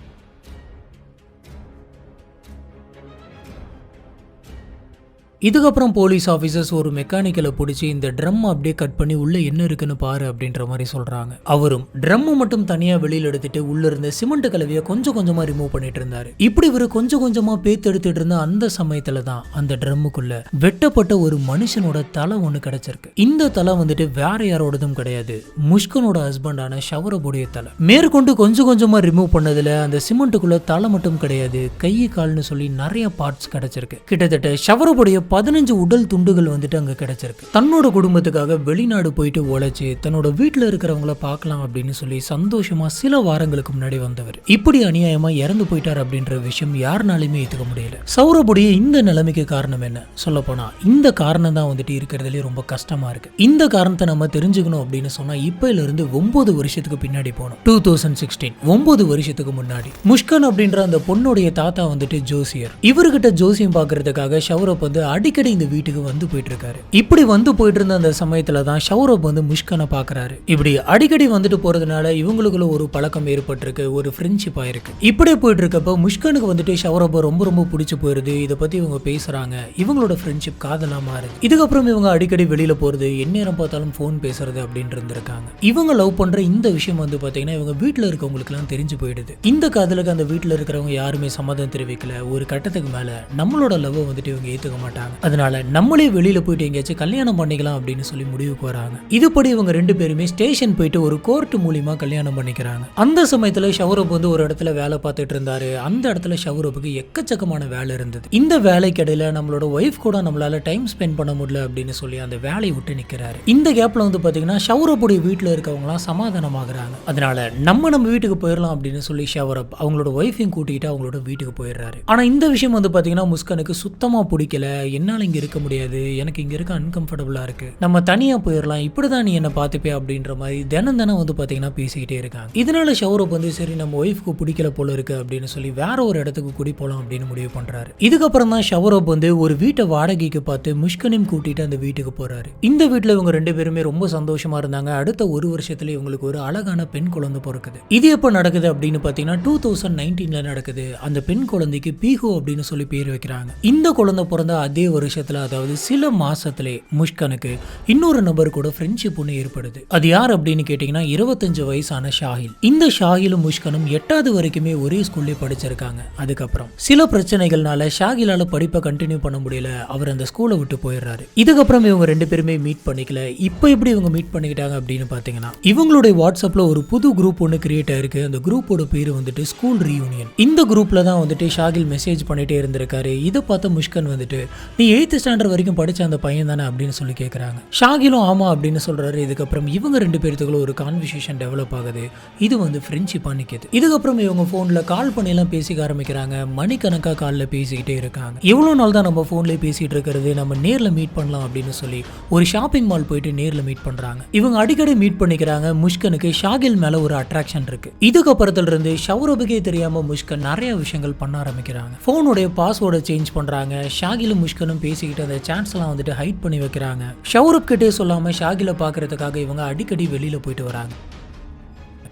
இதுக்கப்புறம் போலீஸ் ஆஃபீஸர்ஸ் ஒரு மெக்கானிக்கலை பிடிச்சி இந்த ட்ரம் அப்படியே கட் பண்ணி உள்ள என்ன இருக்குன்னு பாரு அப்படின்ற மாதிரி சொல்றாங்க. அவரும் ட்ரம்மை மட்டும் தனியா வெளியில எடுத்துட்டு உள்ள இருந்த சிமெண்ட் கலவையை கொஞ்சம் கொஞ்சமா ரிமூவ் பண்ணிட்டு இருந்தாரு. இப்படி இவரு கொஞ்சம் கொஞ்சமா பேத்து எடுத்துட்டு இருந்த அந்த சமயத்துல தான் அந்த ட்ரம்முக்குள்ள வெட்டப்பட்ட ஒரு மனுஷனோட தலை ஒண்ணு கிடைச்சிருக்கு. இந்த தலை வந்துட்டு வேற யாரோடதும் கிடையாது, முஷ்கனோட ஹஸ்பண்டான ஷௌரபுடைய தலை. மேற்கொண்டு கொஞ்சம் கொஞ்சமா ரிமூவ் பண்ணதுல அந்த சிமெண்ட்டுக்குள்ள தலை மட்டும் கிடையாது, கை கால்னு சொல்லி நிறைய பார்ட்ஸ் கிடைச்சிருக்கு. கிட்டத்தட்ட ஷௌரபுடைய 15 உடல் துண்டுகள் வந்துட்டு அங்க கிடைச்சிருக்கு. தன்னோட குடும்பத்துக்காக வெளிநாடு போயிட்டு உழைச்சு தன்னோட வீட்டுல இருக்கிறவங்கள பார்க்கலாம் அப்படின்னு சொல்லி சந்தோஷமா சில வாரங்களுக்கு முன்னாடி வந்தவர் இப்படி அநியாயமா இறந்து போயிட்டார் அப்படின்ற விஷயம் யாருனாலுமே ஏத்துக்க முடியல. ஷௌரபுடைய இந்த நிலைமைக்கு காரணம் என்ன சொல்ல போனா இந்த காரணம் தான் வந்துட்டு இருக்கிறதுலே ரொம்ப கஷ்டமா இருக்கு. இந்த காரணத்தை நம்ம தெரிஞ்சுக்கணும் அப்படின்னு சொன்னா இப்பையில இருந்து 9 வருஷத்துக்கு பின்னாடி போனோம். 2016 9 வருஷத்துக்கு முன்னாடி முஷ்கன் அப்படின்ற அந்த பொண்ணுடைய தாத்தா வந்துட்டு ஜோசியர். இவர்கிட்ட ஜோசியம் பாக்குறதுக்காக ஷௌரப் வந்து அடிக்கடி இந்த வீட்டுக்கு வந்து போயிட்டு இருக்காரு. இப்படி வந்து போயிட்டு இருந்த அந்த சமயத்துல தான் ஷௌரப் வந்து முஷ்கனை பாக்குறாரு. இப்படி அடிக்கடி வந்துட்டு போறதுனால இவங்களுக்குள்ள ஒரு பழக்கம் ஏற்பட்டிருக்கு, ஒரு ஃப்ரெண்ட்ஷிப் ஆயிருக்கு. இப்படியே போயிட்டு இருக்கப்ப முஷ்கனுக்கு வந்துட்டு ஷௌரப் ரொம்ப ரொம்ப பிடிச்சு போயிருது. இதை பத்தி இவங்க பேசுறாங்க, இவங்களோட ஃப்ரெண்ட்ஷிப் காதலா மாறுது. இதுக்கப்புறம் இவங்க அடிக்கடி வெளியில போறது, எந்நேரம் பார்த்தாலும் போன் பேசுறது அப்படின்னு இருந்திருக்காங்க. இவங்க லவ் பண்ற இந்த விஷயம் வந்து பாத்தீங்கன்னா இவங்க வீட்டுல இருக்கவங்களுக்கு எல்லாம் தெரிஞ்சு போயிடுது. இந்த காதலுக்கு அந்த வீட்டுல இருக்கிறவங்க யாருமே சம்மதம் தெரிவிக்கல. ஒரு கட்டத்துக்கு மேல நம்மளோட லவ் வந்துட்டு இவங்க ஏத்துக்க மாட்டாங்க. அதனால நம்மளே வெளியில போயிட்டு எங்கேயாச்சும் கல்யாணம் பண்ணிக்கலாம் அப்படின்னு சொல்லி முடிவுக்கு வராங்க. இதுபடி இவங்க 2 பேருமே ஸ்டேஷன் போயிட்டு ஒரு கோர்ட் மூலியமா கல்யாணம் பண்ணிக்கிறாங்க. அந்த சமயத்துல ஷௌரப் வந்து ஒரு இடத்துல வேலை பார்த்துட்டு இருந்தாரு. அந்த இடத்துல ஷௌரப்புக்கு எக்கச்சக்கமான வேலை இருந்தது. இந்த வேலைக்கு இடையில நம்மளோட ஒய்ஃப் கூட நம்மளால டைம் ஸ்பெண்ட் பண்ண முடியல அப்படின்னு சொல்லி அந்த வேலையை விட்டு நிக்கிறாரு. இந்த கேப்ல வந்து பாத்தீங்கன்னா ஷௌரப்புடைய வீட்டுல இருக்கவங்க எல்லாம் சமாதானமாகறாங்க. அதனால நம்ம வீட்டுக்கு போயிடலாம் அப்படின்னு சொல்லி ஷௌரப் அவங்களோட ஒய்ஃபையும் கூட்டிட்டு அவங்களோட வீட்டுக்கு போயிடுறாரு. ஆனா இந்த விஷயம் வந்து பாத்தீங்கன்னா முஷ்கனுக்கு சுத்தமா பிடிக்கல. என்னால இங்க இருக்க முடியாது, எனக்கு இங்க இருக்க அன்கம்ஃபர்டபுளா இருக்கு, நம்ம தனியா போயிடலாம், இப்படிதான் நீ என்ன பாத்துப்பே அப்படின்ற மாதிரி தினம் வந்து பாத்தீங்கன்னா பேசிக்கிட்டே இருக்காங்க. இதனால ஷௌரப் வந்து சரி நம்ம ஒய்ஃப்க்கு பிடிக்கல போல இருக்கு அப்படின்னு சொல்லி வேற ஒரு இடத்துக்கு கூடி போலாம் அப்படின்னு முடிவு பண்றாரு. இதுக்கப்புறம் தான் ஷௌரப் வந்து ஒரு வீட்டை வாடகைக்கு பார்த்து முஷ்கனையும் கூட்டிட்டு அந்த வீட்டுக்கு போறாரு. இந்த வீட்டுல இவங்க 2 பேருமே ரொம்ப சந்தோஷமா இருந்தாங்க. அடுத்த ஒரு வருஷத்துல இவங்களுக்கு ஒரு அழகான பெண் குழந்தை பிறக்குது. இது எப்ப நடக்குது அப்படின்னு பாத்தீங்கன்னா 2019 நடக்குது. அந்த பெண் குழந்தைக்கு பீஹோ அப்படின்னு சொல்லி பேர் வைக்கிறாங்க. இந்த குழந்தை பிறந்த அதே இதே வருஷத்துல அதாவது சில மாசத்திலே முஷ்கனுக்கு இன்னொரு நபர் கூட ஃப்ரெண்ட்ஷிப் ஒன்று ஏற்படுது. அது யார் அப்படின்னு கேட்டீங்கன்னா 25 வயசான ஷாஹில். இந்த ஷாஹிலும் முஷ்கனும் 8வது வரைக்குமே ஒரே ஸ்கூல்லே படிச்சிருக்காங்க. அதுக்கப்புறம் சில பிரச்சனைகள்னால ஷாஹிலால படிப்பை கண்டினியூ பண்ண முடியல. அவர் அந்த ஸ்கூலை விட்டு போயிடுறாரு. இதுக்கப்புறம் இவங்க 2 பேருமே மீட் பண்ணிக்கல. இப்போ எப்படி இவங்க மீட் பண்ணிக்கிட்டாங்க அப்படின்னு பாத்தீங்கன்னா இவங்களுடைய வாட்ஸ்அப்ல ஒரு புது குரூப் ஒன்று கிரியேட் ஆயிருக்கு. அந்த குரூப்போட பேர் வந்துட்டு ஸ்கூல் ரீயூனியன். இந்த குரூப்ல தான் வந்துட்டு ஷாஹில் மெசேஜ் பண்ணிட்டே இருந்திருக்காரு. இதை பார்த்த முஷ்கன் வந்துட்டு நீ 8th ஸ்டாண்டர்ட் வரைக்கும் படிச்ச அந்த பையன் தானே அப்படின்னு சொல்லி கேட்கறாங்க. ஷாஹிலும் ஆமா அப்படின்னு சொல்றாரு. இதுக்கப்புறம் இவங்க 2 பேருக்குள்ள ஒரு கான்வர்சேஷன் டெவலப் ஆகுது. இது வந்து ஃப்ரெண்ட்ஷிப்பா நிக்குது. இதுக்கப்புறம் இவங்க போன்ல கால் பண்ணி எல்லாம் பேசிக்க ஆரம்பிக்கிறாங்க. மணிக்கணக்கா கால்ல பேசிக்கிட்டே இருக்காங்க. எவ்வளவு நாள் தான் நம்ம போன்ல பேசிட்டு இருக்கிறது, நம்ம நேர்ல மீட் பண்ணலாம் அப்படின்னு சொல்லி ஒரு ஷாப்பிங் மால் போயிட்டு நேர்ல மீட் பண்றாங்க. இவங்க அடிக்கடி மீட் பண்ணிக்கிறாங்க. முஷ்கனுக்கு ஷாஹில் மேல ஒரு அட்ராக்ஷன் இருக்கு. இதுக்கப்புறத்துல இருந்து ஷௌரபுக்கே தெரியாம முஷ்கன் நிறைய விஷயங்கள் பண்ண ஆரம்பிக்கிறாங்க. போனுடைய பாஸ்வேர்டை சேஞ்ச் பண்றாங்க. ஷாஹிலும் முஷ்கனும் பேசிக்கிட்டு அந்த சாட்ஸ் எல்லாம் வந்துட்டு ஹைட் பண்ணி வைக்கிறாங்க. ஷௌரப் கிட்டே சொல்லாம ஷாஹிலை பாக்குறதுக்காக இவங்க அடிக்கடி வெளியில போயிட்டு வராங்க.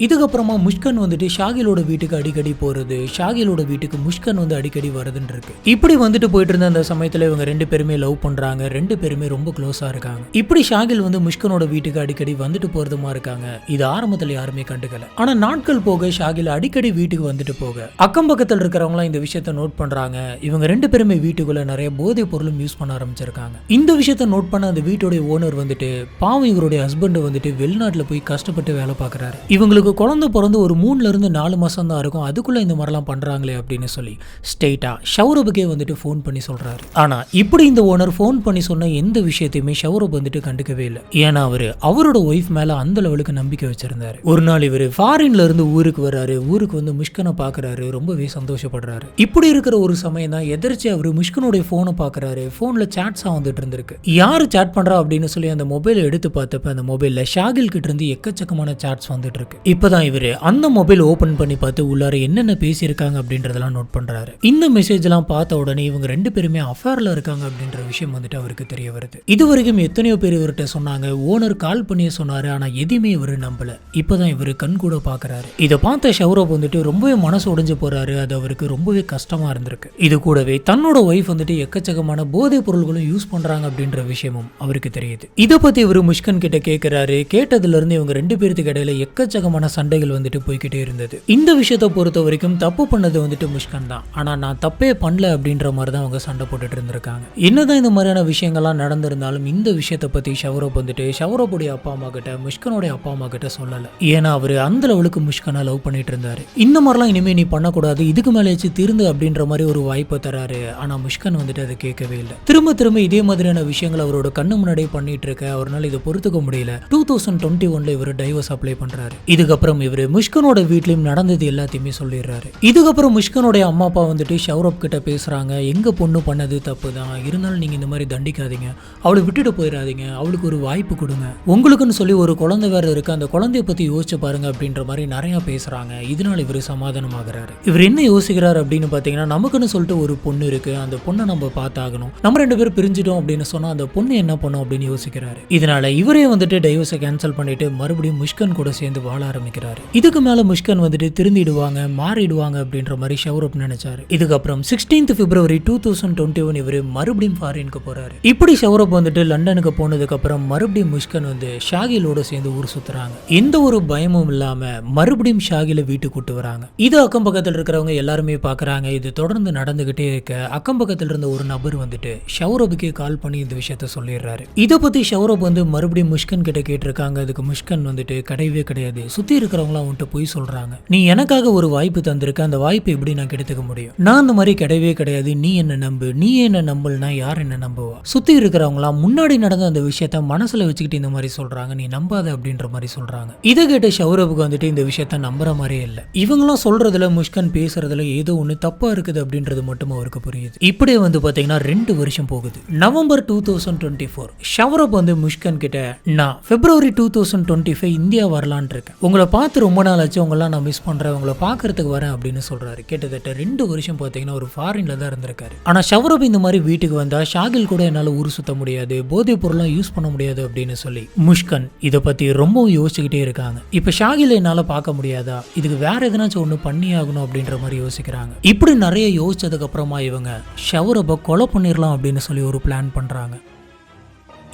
இதுக்கப்புறமா முஷ்கன் வந்துட்டு ஷாஹிலோட வீட்டுக்கு அடிக்கடி போறது, ஷாஹிலோட வீட்டுக்கு முஷ்கன் வந்து அடிக்கடி வருதுன்னு இருக்கு. இப்படி வந்துட்டு போயிட்டு இருந்த அந்த சமயத்துல இவங்க 2 பேருமே லவ் பண்றாங்க. 2 பேருமே ரொம்ப க்ளோஸா இருக்காங்க. இப்படி ஷாஹில் வந்து முஷ்கனோட வீட்டுக்கு அடிக்கடி வந்துட்டு போறதுமா இருக்காங்க. இது ஆரம்பத்துல யாருமே கண்டுக்கல. ஆனா நாட்கள் போக ஷாஹில் அடிக்கடி வீட்டுக்கு வந்துட்டு போக அக்கம் பக்கத்தில் இருக்கிறவங்க இந்த விஷயத்த நோட் பண்றாங்க. இவங்க 2 பேருமே வீட்டுக்குள்ள நிறைய போதை பொருளும் யூஸ் பண்ண ஆரம்பிச்சிருக்காங்க. இந்த விஷயத்த நோட் பண்ண அந்த வீட்டோட ஓனர் வந்துட்டு பாவம் இவருடைய ஹஸ்பண்ட் வந்துட்டு வெளிநாட்டுல போய் கஷ்டப்பட்டு வேலை பார்க்கறாரு. இவங்களுக்கு குழந்தை பிறந்து ஒரு 3ல இருந்து 4 மாசம் தான் இருக்கும். அதுக்குள்ள இந்த மாதிரிலாம் பண்றாங்களே அப்படின்னு சொல்லி ஸ்ட்ரெயிட்டா ஷௌரபுக்கே வந்துட்டு ஃபோன் பண்ணி சொல்றாரு. ஆனா இப்படி இந்த ஓனர் ஃபோன் பண்ணி சொன்ன எந்த விஷயத்தையுமே ஷௌரப் வந்துட்டு கண்டுக்கவே இல்லை. ஏன்னா அவரோட ஒய்ஃப் மேல அந்த லெவலுக்கு நம்பிக்கை வச்சிருந்தாரு. ஒரு நாள் இவர் ஃபாரின்ல இருந்து ஊருக்கு வர்றாரு. ஊருக்கு வந்து முஷ்கனை பாக்குறாரு. ரொம்பவே சந்தோஷப்படுறாரு. இப்படி இருக்கிற ஒரு சமயம் தான் எதிர்த்து அவர் முஷ்கனுடைய போனை பாக்குறாரு. போன்ல சாட்ஸா வந்துட்டு இருந்திருக்கு. யாரு சாட் பண்றா அப்படின்னு சொல்லி அந்த மொபைலை எடுத்து பார்த்தப்ப அந்த மொபைல்ல ஷாஹில் கிட்ட இருந்து எக்கச்சக்கமான சாட்ஸ் வந்துட்டு இருக்கு. இப்பதான் இவர் அந்த மொபைல் ஓபன் பண்ணி பார்த்து உள்ளார என்னென்ன பேசியிருக்காங்க அப்படின்றதெல்லாம் நோட் பண்றாரு. இந்த மெசேஜ் எல்லாம் பார்த்த உடனே இவங்க 2 பேருமே அஃபேர்ல இருக்காங்க அப்படின்ற விஷயம் வந்துட்டு அவருக்கு தெரிய வருது. இது வரைக்கும் எத்தனையோ பேர் இவர்கிட்ட சொன்னாங்க. ஓனர் கால் பண்ணி சொன்னாரு. ஆனா எதுவுமே இவரு நம்பல. இப்பதான் இவரு கண் கூட பாக்குறாரு. இதை பார்த்த ஷௌரப் வந்துட்டு ரொம்பவே மனசு உடைஞ்சு போறாரு. அது அவருக்கு ரொம்பவே கஷ்டமா இருந்திருக்கு. இது கூடவே தன்னோட ஒய்ஃப் வந்துட்டு எக்கச்சக்கமான போதை பொருள்களும் யூஸ் பண்றாங்க அப்படின்ற விஷயமும் அவருக்கு தெரியுது. இதை பத்தி இவரு முஷ்கன் கிட்ட கேட்கிறாரு. கேட்டதுல இருந்து இவங்க 2 பேருக்கு இடையில எக்கச்சக்கமான சண்டைகள் வந்துட்டு போய்கிட்டே இருந்தது. இந்த விஷயத்தை பொறுத்த வரைக்கும் தப்பு பண்ணது வந்துட்டு முஷ்கன் தான். ஆனா நான் தப்பே பண்ணல அப்படின்ற மாதிரி தான் அவங்க சண்டை போட்டுட்டு இருந்திருக்காங்க. என்னதான் இந்த மாதிரியான விஷயங்கள்லாம் நடந்திருந்தாலும் இந்த விஷயத்தை பத்தி ஷௌரப் வந்துட்டு ஷௌரப்புடைய அப்பா அம்மா கிட்ட முஷ்கனுடைய அப்பா அம்மா கிட்ட சொல்லல. ஏன்னா அவரு அந்த லெவலுக்கு முஷ்கனை லவ் பண்ணிட்டு இருந்தாரு. இந்த மாதிரிலாம் இனிமே நீ பண்ணக்கூடாது, இதுக்கு மேலேச்சு திருந்து அப்படின்ற மாதிரி ஒரு வாய்ப்பை தராரு. ஆனா முஷ்கன் வந்துட்டு அதை கேட்கவே இல்லை. திரும்ப திரும்ப இதே மாதிரியான விஷயங்கள் அவரோட கண்ணு முன்னாடியே பண்ணிட்டு இருக்க அவரால் இதை பொறுத்துக்க முடியல. 2021 இவர் டைவர்ஸ் அப்ளை பண்றாரு. இதுக்கப்புறம் இவர் முஷ்கனோட வீட்லயும் நடந்தது எல்லாத்தையுமே சொல்லிடுறாரு. இதுக்கப்புறம் முஷ்கனுடைய அம்மா அப்பா வந்துட்டு ஷௌரப் கிட்ட பேசுறாங்க. எங்க பொண்ணு பண்ணது தப்பு தான், இருந்தாலும் நீங்க இந்த மாதிரி தண்டிக்காதீங்க, அவளை விட்டுட்டு போயிடாதீங்க, அவளுக்கு ஒரு வாய்ப்பு கொடுங்க, உங்களுக்குன்னு சொல்லி ஒரு குழந்தை வேற இருக்கு, அந்த குழந்தைய பத்தி யோசிச்சு பாருங்க அப்படின்ற மாதிரி நிறைய பேசுறாங்க. இதனால இவர் சமாதானமாகறாரு. இவர் என்ன யோசிக்கிறார் அப்படின்னு பாத்தீங்கன்னா நமக்குன்னு சொல்லிட்டு ஒரு பொண்ணு இருக்கு, அந்த பொண்ணை நம்ம பார்த்தாகணும், நம்ம 2 பேரும் பிரிஞ்சிட்டோம் அப்படின்னு சொன்னா அந்த பொண்ணு என்ன பண்ணும் அப்படின்னு யோசிக்கிறாரு. இதனால இவரே வந்துட்டு டைவர்ஸை கேன்சல் பண்ணிட்டு மறுபடியும் முஷ்கன் கூட சேர்ந்து வாழ ஆரம்பிக்கிறாரு. இதுக்கு மேல முஷ்கன் வந்துட்டு திருந்திடுவாங்க, மாறிடுவாங்க அப்படின்ற மாதிரி ஷௌரப் நினைச்சாரு. இதுக்கப்புறம் 16th February 2021 இவரு மறுபடியும் ஃபாரினுக்கு போறாரு. இப்படி ஷௌரப் வந்துட்டு லண்டனுக்கு போனதுக்கு அப்புறம் மறுபடியும் முஷ்கன் வந்து ஷாஹிலோட சேர்ந்து ஊர் சுத்துறாங்க. எந்த ஒரு பயமும் இல்லாம மறுபடியும் ஷாஹில வீட்டுக்கு கூட்டு வராங்க. இது அக்கம் பக்கத்தில் இருக்கிறவங்க எல்லாருமே பாக்குறாங்க. இது தொடர்ந்து நடந்துகிட்டே இருக்க அக்கம் பக்கத்தில் இருந்த ஒரு நபர் வந்துட்டு ஷௌரபுக்கே கால் பண்ணி இந்த விஷயத்த சொல்லிடுறாரு. இதை பத்தி ஷௌரப் வந்து மறுபடியும் முஷ்கன் கிட்ட கேட்டிருக்காங்க. அதுக்கு முஷ்கன் வந்துட்டு கிடையவே கிடையாது, சுத்தி இருக்கிறவங்களாம் உன்கிட்ட போய் சொல்றாங்க, நீ எனக்காக ஒரு வாய்ப்பு தந்திருக்க, அந்த வாய்ப்பை எப்படி நான் கெடுத்துக்க முடியும், நான் அந்த மாதிரி கிடையவே கிடையாது, நீ என்ன நம்பு, நீ என்ன நம்பலனா யார் என்ன நம்புவா, சுத்தி இருக்கிறவங்களாம் முன்னாடி நடந்த அந்த விஷயத்த மனசுல வச்சுக்கிட்டு இந்த மாதிரி சொல்றாங்க, நீ நம்பாத அப்படின்ற மாதிரி சொல்றாங்க. இதை கேட்ட ஷௌரபுக்கு வந்துட்டு இந்த விஷயத்த நம்புற மாதிரியே இல்லை. இவங்களும் சொல்றதுல முஷ்கன் பேசுறதுல ஏதோ ஒண்ணு தப்பா இருக்குது அப்படின்றது மட்டும் அவருக்கு புரியுது. இப்படியே வந்து பாத்தீங்கன்னா 2 வருஷம் போகுது. நவம்பர் 2024 ஷௌரப் வந்து முஷ்கன் கிட்ட நான் February 2025 இந்தியா வரலான் இருக்கேன், உங்களை உங்களை பார்த்து ரொம்ப நாள் ஆச்சு, உங்களெல்லாம் நான் மிஸ் பண்றேன், உங்களை பார்க்கறதுக்கு வரேன் அப்படின்னு சொல்றாரு. கிட்டத்தட்ட 2 வருஷம் பார்த்தீங்கன்னா ஒரு ஃபாரின்ல தான் இருந்திருக்காரு. ஆனா ஷவரப் இந்த மாதிரி வீட்டுக்கு வந்தா ஷாகில் கூட என்னால ஊர் சுத்த முடியாது, போதைப் பொருள்லாம் யூஸ் பண்ண முடியாது அப்படின்னு சொல்லி முஷ்கன் இதை பத்தி ரொம்ப யோசிச்சுக்கிட்டே இருக்காங்க. இப்ப ஷாகில் என்னால பார்க்க முடியாதா, இதுக்கு வேற எதனாச்சும் ஒண்ணு பண்ணி ஆகணும் அப்படின்ற மாதிரி யோசிக்கிறாங்க. இப்படி நிறைய யோசிச்சதுக்கு அப்புறமா இவங்க ஷவரப்பை கொலை பண்ணிடலாம் அப்படின்னு சொல்லி ஒரு பிளான் பண்றாங்க.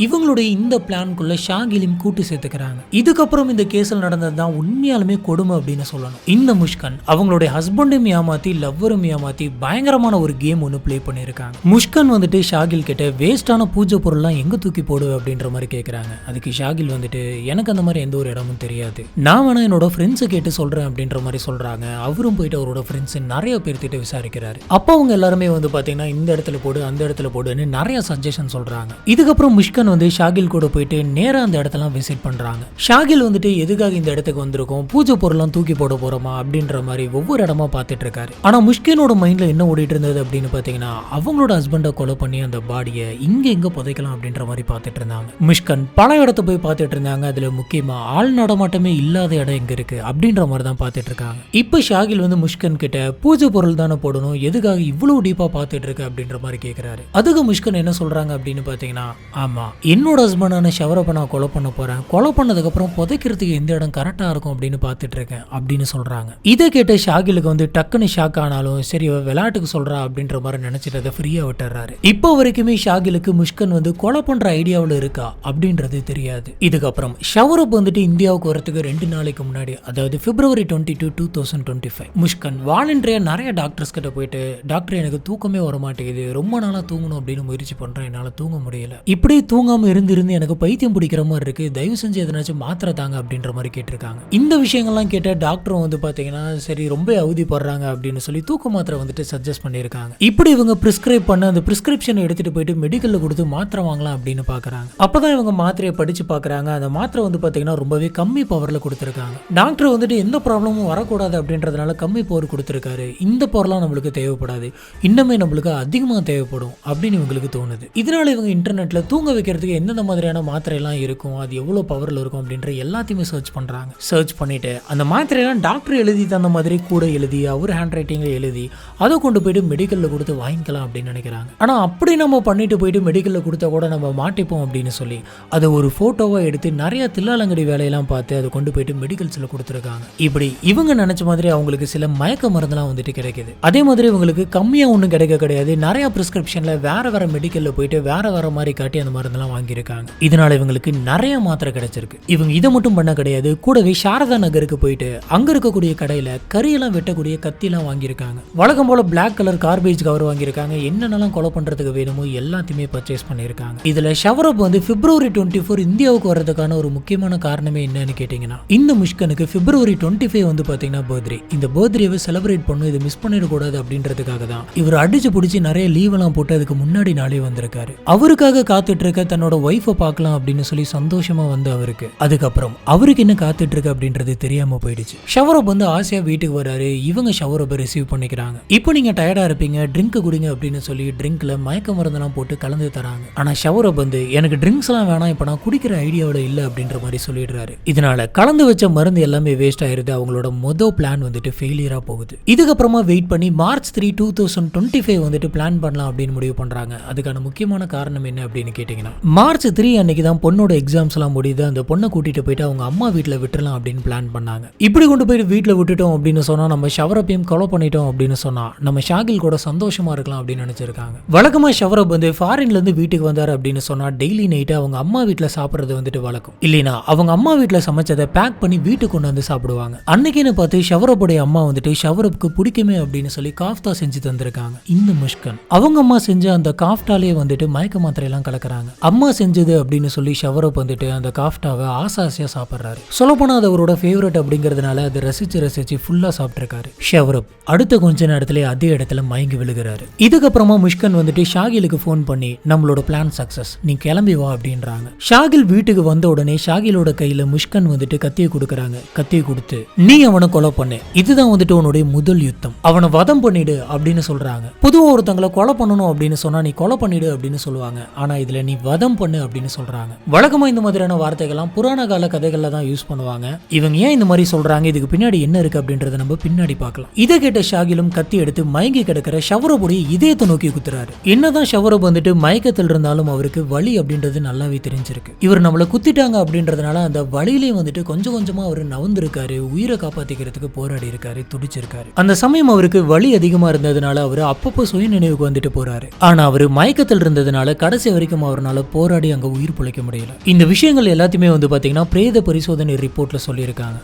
இவங்களுடைய இந்த பிளான்குள்ள ஷாகிலையும் கூட்டு சேர்த்துக்கிறாங்க. இதுக்கப்புறம் இந்த கேஸில் நடந்தது தான் உண்மையாலுமே கொடுமை அப்படின்னு சொல்லணும். இந்த முஷ்கன் அவங்களுடைய ஹஸ்பண்டையும் ஏமாத்தி லவ்வரும் ஏமாத்தி பயங்கரமான ஒரு கேம் ஒன்று பிளே பண்ணியிருக்காங்க. முஷ்கன் வந்துட்டு ஷாகில் கிட்ட வேஸ்டான பூஜை பொருள்லாம் எங்க தூக்கி போடுவே அப்படின்ற மாதிரி கேட்குறாங்க. அதுக்கு ஷாகில் வந்துட்டு எனக்கு அந்த மாதிரி எந்த ஒரு இடமும் தெரியாது, நான் வேணா என்னோட ஃப்ரெண்ட்ஸை கேட்டு சொல்றேன் அப்படின்ற மாதிரி சொல்றாங்க. அவரும் போயிட்டு அவரோட ஃப்ரெண்ட்ஸ் நிறைய பேர்த்திட்ட விசாரிக்கிறாரு. அப்போ அவங்க எல்லாருமே வந்து பாத்தீங்கன்னா இந்த இடத்துல போடு அந்த இடத்துல போடுன்னு நிறைய சஜஷன் சொல்றாங்க. இதுக்கப்புறம் முஷ்கன் வந்து ஷாகில் கூட போயிட்டு நேரா அந்த இடத்தெல்லாம் விசிட் பண்றாங்க. ஷாகில் வந்துட்டு எதுக்காக இந்த இடத்துக்கு வந்திருக்கோம், பூஜை பொருள்லாம் தூக்கி போட போறோமா அப்படின்ற மாதிரி ஒவ்வொரு இடமா பார்த்துட்டு இருக்காரு. ஆனா முஷ்கனோட மைண்ட்ல என்ன ஓடிட்டு இருந்தது அப்படின்னு பாத்தீங்கன்னா அவங்களோட ஹஸ்பண்டை கொலை பண்ணி அந்த பாடியை இங்க எங்க புதைக்கலாம் அப்படின்ற மாதிரி பார்த்துட்டு இருந்தாங்க. முஷ்கன் பல இடத்த போய் பார்த்துட்டு இருந்தாங்க. அதுல முக்கியமா ஆள் நடமாட்டமே இல்லாத இடம் எங்க இருக்கு அப்படின்ற மாதிரி தான் பார்த்துட்டு இருக்காங்க. இப்ப ஷாகில் வந்து முஷ்கன் கிட்ட பூஜை பொருள் தானே போடணும், எதுக்காக இவ்வளவு டீப்பா பார்த்துட்டு இருக்கு அப்படின்ற மாதிரி கேட்கிறாரு. அதுக்கு முஷ்கன் என்ன சொல்றாங்க அப்படின்னு பாத்தீங்கன்னா, ஆமா என்னோட ஹஸ்பண்டான ஷவரப்பை நான் கொலை பண்ண போறேன், கொலை பண்ணதுக்கு அப்புறம் புதைக்கிறதுக்கு எந்த இடம் கரெக்டா இருக்கும் அப்படின்னு பார்த்துட்டு இருக்கேன் அப்படின்னு சொல்றாங்க. இதை கேட்ட ஷாகிலுக்கு வந்து டக்குன்னு ஷாக் ஆனாலும் சரி விளையாட்டுக்கு சொல்றா அப்படின்ற மாதிரி நினைச்சிட்டு அதை ஃப்ரீயா விட்டுறாரு. இப்போ வரைக்குமே ஷாகிலுக்கு முஷ்கன் வந்து கொலை பண்ற ஐடியாவில் இருக்கா அப்படின்றது தெரியாது. இதுக்கப்புறம் ஷவரப் வந்துட்டு இந்தியாவுக்கு வரதுக்கு 2 நாளைக்கு முன்னாடி, அதாவது February 22, 2025 முஷ்கன் வாலண்டரியா நிறைய டாக்டர்ஸ் கிட்ட போயிட்டு, டாக்டர் எனக்கு தூக்கமே வர மாட்டேங்குது, ரொம்ப நாளா தூங்கணும் அப்படின்னு முயற்சி பண்றேன், என்னால தூங்க முடியல, இப்படி தூங்காம இருந்து எனக்கு பைத்தியம் பிடிக்கிற மாதிரி இருக்கு, தயவு செஞ்சு எதனாச்சும் மாத்திரை தாங்க அப்படின்ற மாதிரி கேட்டிருக்காங்க. இந்த விஷயங்கள்லாம் கேட்ட டாக்டரும் வந்து பாத்தீங்கன்னா சரி ரொம்ப அவதிப்படுறாங்க அப்படின்னு சொல்லி தூக்க மாத்திரை வந்துட்டு சஜஸ்ட் பண்ணியிருக்காங்க. இப்படி இவங்க பிரிஸ்கிரைப் பண்ண அந்த பிரிஸ்கிரிப்ஷனை எடுத்துட்டு போயிட்டு மெடிக்கல்ல கொடுத்து மாத்திரை வாங்கலாம் அப்படின்னு பாக்குறாங்க. அப்பதான் இவங்க மாத்திரையை படிச்சு பாக்குறாங்க. அந்த மாத்திரை வந்து பாத்தீங்கன்னா ரொம்பவே கம்மி பவர்ல கொடுத்திருக்காங்க. டாக்டர் வந்துட்டு எந்த ப்ராப்ளமும் வரக்கூடாது அப்படின்றதுனால கம்மி பவர் கொடுத்திருக்காரு. இந்த பவர்லாம் நம்மளுக்கு தேவைப்படாது, இன்னுமே நம்மளுக்கு அதிகமா தேவைப்படும் அப்படின்னு இவங்களுக்கு தோணுது. இதனால இவங்க இன்டர்நெட்ல தூங்க வைக்கிறதுக்கு எந்தெந்த மாதிரியான மாத்திரை எல்லாம் இருக்கும், அது எவ்வளவு பவர்ல இருக்கும் அப்படின்ற எல்லாத்தையுமே சர்ச் பண்றாங்க. சர்ச் பண்ணிட்டு அந்த மாத்திரையெல்லாம் டாக்டர் எழுதி தந்த மாதிரி கூட எழுதி அவர் ஹேண்ட் ரைட்டிங்ல எழுதி அதை கொண்டு போயிட்டு மெடிக்கல்ல கொடுத்து வாங்கிக்கலாம் அப்படின்னு நினைக்கிறாங்க. ஆனா அப்படி நம்ம பண்ணிட்டு போயிட்டு மெடிக்கல்ல கொடுத்தா கூட நம்ம மாட்டிப்போம் அப்படின்னு சொல்லி அதை ஒரு போட்டோவா எடுத்து நிறைய தில்லாலங்கடி வேலையெல்லாம் பார்த்து அதை கொண்டு போயிட்டு மெடிக்கல்ஸ்ல கொடுத்துருக்காங்க. இப்படி இவங்க நினைச்ச மாதிரி அவங்களுக்கு சில மயக்க மருந்தெல்லாம் வந்துட்டு கிடைக்குது. அதே மாதிரி இவங்களுக்கு கம்மியா ஒன்றும் கிடையாது, நிறைய பிரிஸ்கிரிப்ஷன்ல வேற வேற மெடிக்கல்ல போயிட்டு வேற வேற மாதிரி காட்டி அந்த மருந்தெல்லாம் வாங்கியிருக்காங்க. இதனால இவங்களுக்கு நிறைய மாத்திரை கிடைச்சிருக்கு. இவங்க இதை மட்டும் பண்ண கிடையாது, கூடவே சாரதா நகருக்கு போயிட்டு அங்க இருக்கக்கூடிய கடையில கரியெல்லாம் வெட்டக்கூடிய கத்தி எல்லாம் வாங்கியிருக்காங்க. வழக்கம் போல பிளாக் கலர் கார்பேஜ் கவர் வாங்கியிருக்காங்க. என்னென்னலாம் கொலை பண்றதுக்கு வேணுமோ எல்லாத்தையுமே பர்ச்சேஸ் பண்ணியிருக்காங்க. இதுல ஷவரப் வந்து February 24 இந்தியாவுக்கு வர்றதுக்கான ஒரு முக்கியமான காரணமே என்னன்னு கேட்டீங்கன்னா, இந்த முஷ்கனுக்கு February 25 வந்து பாத்தீங்கன்னா பர்த்டே. இந்த பர்த்டேவை செலிப்ரேட் பண்ணும், இதை மிஸ் பண்ணிடக்கூடாது அப்படின்றதுக்காக தான் இவர் அடிச்சு பிடிச்சி நிறைய லீவ் எல்லாம் போட்டு அதுக்கு முன்னாடி நாளே வந்திருக்காரு. அவருக்காக காத்துட்டு இருக்க தன்னோட ஒய்ஃபை பார்க்கலாம் அப்படின்னு சொல்லி சந்தோஷமா வந்து அவருக்கு அதுக்கப்புறம் அவருக்கு என்ன காத்துட்டு இருக்கு அப்படின்றது தெரியாம போயிடுச்சு. ஷவரப் வந்து ஆசையா வீட்டுக்கு வராரு. இவங்க ஷவரப்பை ரிசீவ் பண்ணிக்கிறாங்க. இப்போ நீங்க டயர்டா இருப்பீங்க, ட்ரிங்க் குடிங்க அப்படின்னு சொல்லி ட்ரிங்க்ல மயக்க மருந்தெல்லாம் போட்டு கலந்து தராங்க. ஆனா ஷவரப் வந்து எனக்கு ட்ரிங்க்ஸ் எல்லாம் வேணாம், இப்ப நான் குடிக்கிற ஐடியாவோட இல்ல அப்படின்ற மாதிரி சொல்லிடுறாரு. இதனால கலந்து வச்ச மருந்து எல்லாமே வேஸ்ட் ஆயிருது. அவங்களோட மொதல் பிளான் வந்துட்டு ஃபெயிலியரா போகுது. இதுக்கப்புறமா வெயிட் பண்ணி March 3, 2025 வந்துட்டு பிளான் பண்ணலாம் அப்படின்னு முடிவு பண்றாங்க. அதுக்கான முக்கியமான காரணம் என்ன அப்படின்னு கேட்டீங்கன்னா, March 3 அன்னைக்கு தான் பொண்ணோட எக்ஸாம்ஸ் எல்லாம் முடியுது. அந்த பொண்ணை கூட்டிட்டு போயிட்டு அவங்க அம்மா வீட்டில் விட்டுறலாம் அப்படின்னு பிளான் பண்ணாங்க. இப்படி கொண்டு போயிட்டு வீட்டில் விட்டுட்டோம் அப்படின்னு சொன்னா நம்ம ஷவரப்பையும் கொலை பண்ணிட்டோம் அப்படின்னு சொன்னா நம்ம ஷாகில் கூட சந்தோஷமா இருக்கலாம் அப்படின்னு நினைச்சிருக்காங்க. வழக்கமா ஷவரப் வந்து ஃபாரின்ல இருந்து வீட்டுக்கு வந்தாரு அப்படின்னு சொன்னா டெய்லி நைட்டு அவங்க அம்மா வீட்டில் சாப்பிட்றது வந்துட்டு வழக்கம். இல்லைன்னா அவங்க அம்மா வீட்டில் சமைச்சதை பேக் பண்ணி வீட்டுக்கு கொண்டு வந்து சாப்பிடுவாங்க. அன்னைக்குன்னு பார்த்து ஷவரப்புடைய அம்மா வந்துட்டு ஷவரப்புக்கு பிடிக்குமே அப்படின்னு சொல்லி காஃப்டா செஞ்சு தந்திருக்காங்க. இந்த முஷ்கன் அவங்க அம்மா செஞ்ச அந்த காஃப்டாலே வந்துட்டு மயக்க மாத்திரை எல்லாம் கலக்குறாங்க. அம்மா செஞ்சது அப்படின்னு சொல்லி ஷவரப் வந்துட்டு அந்த காஃப்டாவை ஆசையா சாப்பிட்றாரு. சொல்லப்போனா அது அவரோட ஃபேவரட் அப்படிங்கிறதுனால அதை ரசிச்சு ஃபுல்லா சாப்பிட்டிருக்காரு. ஷவரப் அடுத்த கொஞ்ச நேரத்துல அதே இடத்துல மயங்கி விழுகிறாரு. இதுக்கப்புறமா முஷ்கன் வந்துட்டு ஷாகிலுக்கு ஃபோன் பண்ணி நம்மளோட பிளான் சக்சஸ், நீ கிளம்பி வா அப்படின்றாங்க. ஷாகில் வீட்டுக்கு வந்த உடனே ஷாகிலோட கையில முஷ்கன் வந்துட்டு கத்தியை கொடுக்குறாங்க. கத்தியை கொடுத்து நீ அவனை கொலை பண்ணு, இதுதான் வந்துட்டு உன்னுடைய முதல் யுத்தம், அவனை வதம் பண்ணிடு அப்படின்னு சொல்றாங்க. பொதுவா ஒருத்தங்களை கொலை பண்ணணும் அப்படின்னு சொன்னா நீ கொலை பண்ணிடு அப்படின்னு சொல்லுவாங்க. ஆனா இதுல நீ வதம் பண்ணு அப்படின்னு சொல்றாங்க. வழக்கமா இந்த மாதிரியான வார்த்தைகள்லாம் புராண கால கதைகள்ல தான் யூஸ் பண்ணுவாங்க. இவங்க ஏன் இந்த மாதிரி சொல்றாங்க, இதுக்கு பின்னாடி என்ன இருக்கு அப்படின்றத நம்ம பின்னாடி பார்க்கலாம். இதை கேட்ட ஷாகிலும் கத்தி எடுத்து மயங்கி கிடக்கிற ஷவரபுடைய இதயத்தை நோக்கி குத்துறாரு. என்னதான் ஷவரப் வந்துட்டு மயக்கத்தில் இருந்தாலும் அவருக்கு வலி அப்படின்றது நல்லாவே தெரிஞ்சிருக்கு. இவர் நம்மளை குத்திட்டாங்க அப்படின்றதுனால அந்த வலியிலையும் வந்துட்டு கொஞ்சம் கொஞ்சமா அவர் நவந்திருக்காரு, உயிரை காப்பாத்திக்கிறதுக்கு போராடி இருக்காரு, துடிச்சிருக்காரு. அந்த சமயம் அவருக்கு வலி அதிகமா இருந்ததுனால அவர் அப்பப்போ சுய நினைவுக்கு வந்துட்டு போறாரு. ஆனா அவர் மயக்கத்தில் இருந்ததுனால கடைசி வரைக்கும் அவரால் போராடி அங்க உயிர் பிழைக்க முடியல. இந்த விஷயங்கள் எல்லாத்தையுமே வந்து பாத்தீங்கன்னா பிரேத பரிசோதனை ரிப்போர்ட்ல சொல்லியிருக்காங்க.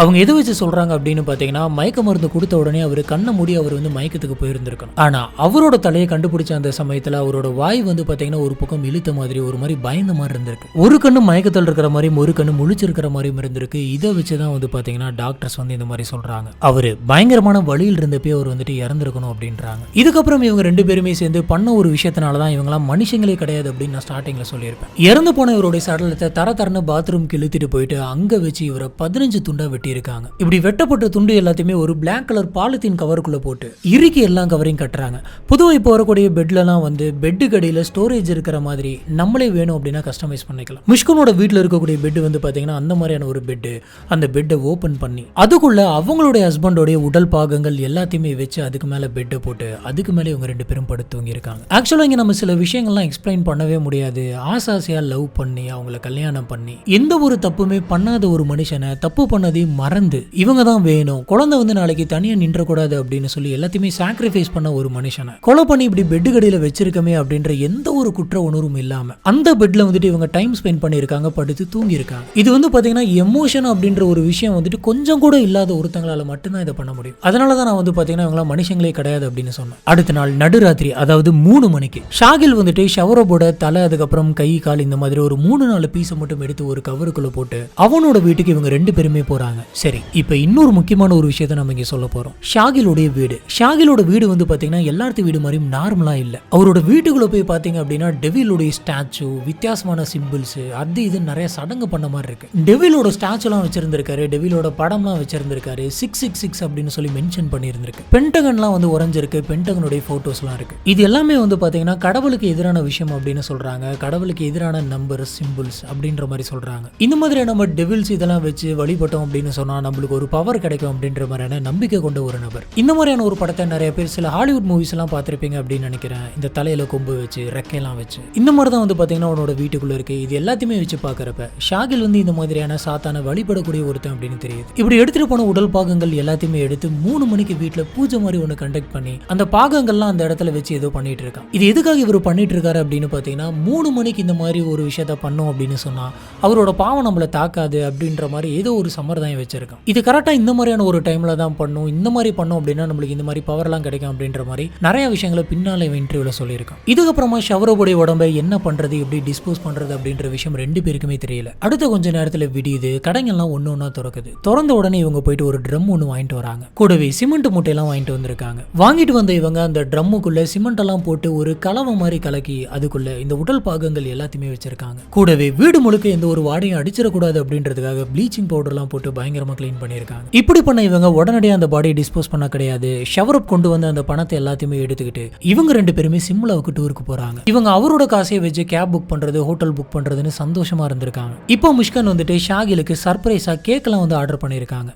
அவங்க எதை வச்சு சொல்றாங்க அப்படின்னு பாத்தீங்கன்னா, மயக்க மருந்து கொடுத்த உடனே அவர் கண்ணை மூடி அவர் வந்து மயக்கத்துக்கு போயிருந்திருக்கணும். ஆனா அவரோட தலையை கண்டுபிடிச்ச அந்த சமயத்துல அவரோட வாய் வந்து பாத்தீங்கன்னா ஒரு பக்கம் இழுத்த மாதிரி ஒரு மாதிரி பயந்த மாதிரி இருந்திருக்கு. ஒரு கண்ணு மயக்கத்தில் இருக்கிற மாதிரியும் ஒரு கண்ணு முழிச்சிருக்கிற மாதிரியும் இருந்திருக்கு. இதை வச்சுதான் வந்து பாத்தீங்கன்னா டாக்டர்ஸ் வந்து இந்த மாதிரி சொல்றாங்க. அவரு பயங்கரமான வழியில் இருந்தப்பே அவர் வந்துட்டு இறந்திருக்கணும் அப்படின்றாங்க. இதுக்கப்புறம் இவங்க ரெண்டு பேருமே சேர்ந்து பண்ண ஒரு விஷயத்தினாலதான் இவங்களாம் மனுஷங்களே கிடையாது அப்படின்னு நான் ஸ்டார்டிங்ல சொல்லியிருப்பேன். இறந்து போன இவருடைய சடலத்தை தரன்னு பாத்ரூம்க்கு இழுத்துட்டு போயிட்டு அங்க வச்சு இவரை 15 துண்டா வெட்டி இருக்காங்க. இப்படி வெட்டப்பட்ட துண்டு எல்லாத்தையுமே ஒரு பிளாக் கலர் பாலித்தீன் கவருக்குள்ள போட்டு இறுக்கி எல்லாம் கவரையும் கட்டுறாங்க. பொதுவாக இப்போ வரக்கூடிய பெட்லாம் வந்து பெட்டு கடியில ஸ்டோரேஜ் இருக்கிற மாதிரி நம்மளே வேணும் அப்படின்னா கஸ்டமைஸ் பண்ணிக்கலாம். முஷ்கனோட வீட்டில் இருக்கக்கூடிய பெட் வந்து பாத்தீங்கன்னா அந்த மாதிரியான ஒரு பெட்டு. அந்த பெட்டை ஓபன் பண்ணி அதுக்குள்ள அவங்களுடைய ஹஸ்பண்டோடைய உடல் பாகங்கள் எல்லாத்தையுமே வச்சு அதுக்கு மேல பெட்டை போட்டு அதுக்கு மேலே இவங்க ரெண்டு பேரும் படுத்து தூங்கி இருக்காங்க. ஆக்சுவலா இங்க நம்ம சில விஷயங்கள்லாம் எக்ஸ்பிளைன் பண்ணவே முடியாது. ஆசாசியா லவ் பண்ணி அவங்களை கல்யாணம் பண்ணி எந்த ஒரு தப்புமே பண்ணாத ஒரு மனுஷனை தப்பு பண்ணதையும் மறந்து இவங்க தான் வேணும், குழந்தை வந்து நாளைக்கு தனியா நின்றக்கூடாது அப்படின்னு சொல்லி எல்லாத்தையுமே சாக்ரிஃபைஸ் பண்ண ஒரு மனுஷனை கொலை பண்ணி இப்படி பெட்டு கடியில வச்சிருக்கமே அப்படின்ற எந்த ஒரு குற்ற உணர்வும் இல்லாம அந்த பெட்ல வந்துட்டு இவங்க டைம் ஸ்பெண்ட் பண்ணியிருக்காங்க, படுத்து தூங்கி இருக்காங்க. இது வந்து பாத்தீங்கன்னா எமோஷன் அப்படின்ற ஒரு விஷயம் வந்துட்டு கொஞ்சம் கூட இல்லாத ஒருத்தங்களால மட்டும்தான் இதை பண்ண முடியும். அதனாலதான் நான் வந்து பாத்தீங்கன்னா இவங்க மனுஷங்களே கிடையாது அப்படின்னு சொன்னேன். அடுத்த நாள் நடுராத்திரி, அதாவது 3 மணிக்கு ஷாகில் வந்துட்டு ஷவரபோட தலை அதுக்கப்புறம் கை கால் இந்த மாதிரி ஒரு 3-4 பீஸை மட்டும் எடுத்து ஒரு கவருக்குள்ள போட்டு அவனோட வீட்டுக்கு இவங்க ரெண்டு பேருமே போறாங்க. சரி, இப்ப இன்னொரு முக்கியமான ஒரு விஷயத்தை நம்ம இங்க சொல்ல போறோம். ஷாகிலோடைய வீடு. ஷாகிலோட வீடு வந்து பாத்தீங்கன்னா எல்லாத்து வீடு மாதிரியும் நார்மலா இல்ல. அவரோட வீட்டுக்குள்ள போய் பாத்தீங்க அப்படின்னா டெவிலோடைய ஸ்டாச்சு, வித்தியாசமான சிம்பிள்ஸ், அது இது நிறைய சடங்கு பண்ண மாதிரி இருக்கு. டெவிலோட ஸ்டாச்சுலாம் வச்சிருந்திருக்காரு, டெவிலோட படம்லாம் வச்சிருந்திருக்காரு, 666 அப்படின்னு சொல்லி மென்ஷன் பண்ணியிருந்திருக்கு. பென்டகன்லாம் வந்து உறைஞ்சிருக்கு, பென்டகனுடைய போட்டோஸ்லாம் இருக்கு. இது எல்லாமே வந்து பாத்தீங்கன்னா கடவுளுக்கு எதிரான விஷயம் அப்படின்னு சொல்றாங்க. கடவுளுக்கு எதிரான நம்பர், சிம்பிள்ஸ் அப்படின்ற மாதிரி சொல்றாங்க. இந்த மாதிரி நம்ம டெவில்ஸ் இதெல்லாம் வச்சு வழிபட்டோம் அப்படின்னு சொன்னா நம்மளுக்கு ஒரு பவர் கிடைக்கும் அப்படின்ற மாதிரியான நம்பிக்கை கொண்ட ஒரு நபர். இந்த மாதிரியான ஒரு படத்தை நிறைய பேர் சில ஹாலிவுட் மூவிஸ் எல்லாம் பார்த்திருப்பீங்க அப்படின்னு நினைக்கிறேன். இந்த தலையில கொம்பு வச்சு ரெக்கையெல்லாம் வச்சு இந்த மாதிரி தான் வந்து பாத்தீங்கன்னா அவனோட வீட்டுக்குள்ள இருக்கு. இது எல்லாத்தையுமே வச்சு பாக்குறப்ப ஷாகில் வந்து இந்த மாதிரியான சாத்தான வழிபடக்கூடிய ஒருத்தன் அப்படின்னு தெரியுது. இப்படி எடுத்துட்டு போன உடல் பாகங்கள் எல்லாத்தையுமே எடுத்து 3 மணிக்கு வீட்டுல பூஜை மாதிரி ஒன்று கண்டக்ட் பண்ணி அந்த பாகங்கள்லாம் அந்த இடத்துல வச்சு ஏதோ பண்ணிட்டு இருக்கான். இது எதுக்காக இவர் பண்ணிட்டு இருக்காரு அப்படின்னு பாத்தீங்கன்னா 3 மணிக்கு இந்த மாதிரி ஒரு விஷயத்த பண்ணோம் அப்படின்னு சொன்னா அவரோட பாவம் நம்மளை தாக்காது அப்படின்ற மாதிரி ஏதோ ஒரு சம்பிரதாயம் வச்சிருக்கான். இது கரெக்டா இந்த மாதிரியான ஒரு டைம்ல தான் பண்ணும், இந்த மாதிரி பண்ணோம் அப்படின்னா நம்மளுக்கு இந்த மாதிரி பவர்லாம் கிடைக்கும் அப்படின்ற மாதிரி நிறைய விஷயங்களை பின்னால இன்டர்வியூல சொல்லியிருக்கான். இதுக்கப்புறமா ஷவரபோடைய உடம்பை என்ன பண்றது, எப்படி டிஸ்போஸ் பண்றது அப்படின்ற விஷயம் ரெண்டு பேருக்குமே தெரியல. அடுத்த கொஞ்ச நேரத்துல விடியுது, கடைங்கள்லாம் ஒன்னொன்னா திறக்குது. திறந்த உடனே இவங்க போயிட்டு ஒரு ட்ரம் ஒன்று வாங்கிட்டு வராங்க. கூடவே சிமெண்ட் மூட்டையெல்லாம் வாங்கிட்டு வந்திருக்காங்க. வாங்கிட்டு வந்த இவங்க அந்த ட்ரம்முக்குள்ள சிமெண்ட் எல்லாம் போட்டு ஒரு கலவை மாதிரி கலக்கி அதுக்குள்ள இந்த உடல் பாகங்கள் எல்லாத்தையுமே வச்சிருக்காங்க. கூடவே வீடு முழுக்க எந்த ஒரு வாடையும் அடிச்சிடக்கூடாது அப்படின்றதுக்காக ப்ளீச்சிங் பவுடர்லாம் போட்டு பயங்கரமா கிளீன் பண்ணியிருக்காங்க. இப்படி பண்ண இவங்க உடனடியாக அந்த பாடியை டிஸ்போஸ் பண்ண கிடையாது. ஷவரப் கொண்டு வந்து அந்த பணத்தை எல்லாத்தையுமே எடுத்துக்கிட்டு இவங்க ரெண்டு பேருமே சிம்லாவுக்கு டூருக்கு போறாங்க. இவங்க அவரோட காசையை வச்சு கேப் புக் பண்றது, ஹோட்டல் புக் பண்றதுன்னு சந்தோஷமா இருந்திருக்காங்க. இப்போ முஷ்கன் வந்துட்டு ஷாகிலுக்கு சர்ப்ரைஸா கேக்லாம் வந்து ஆர்டர் பண்ணியிருக்காங்க.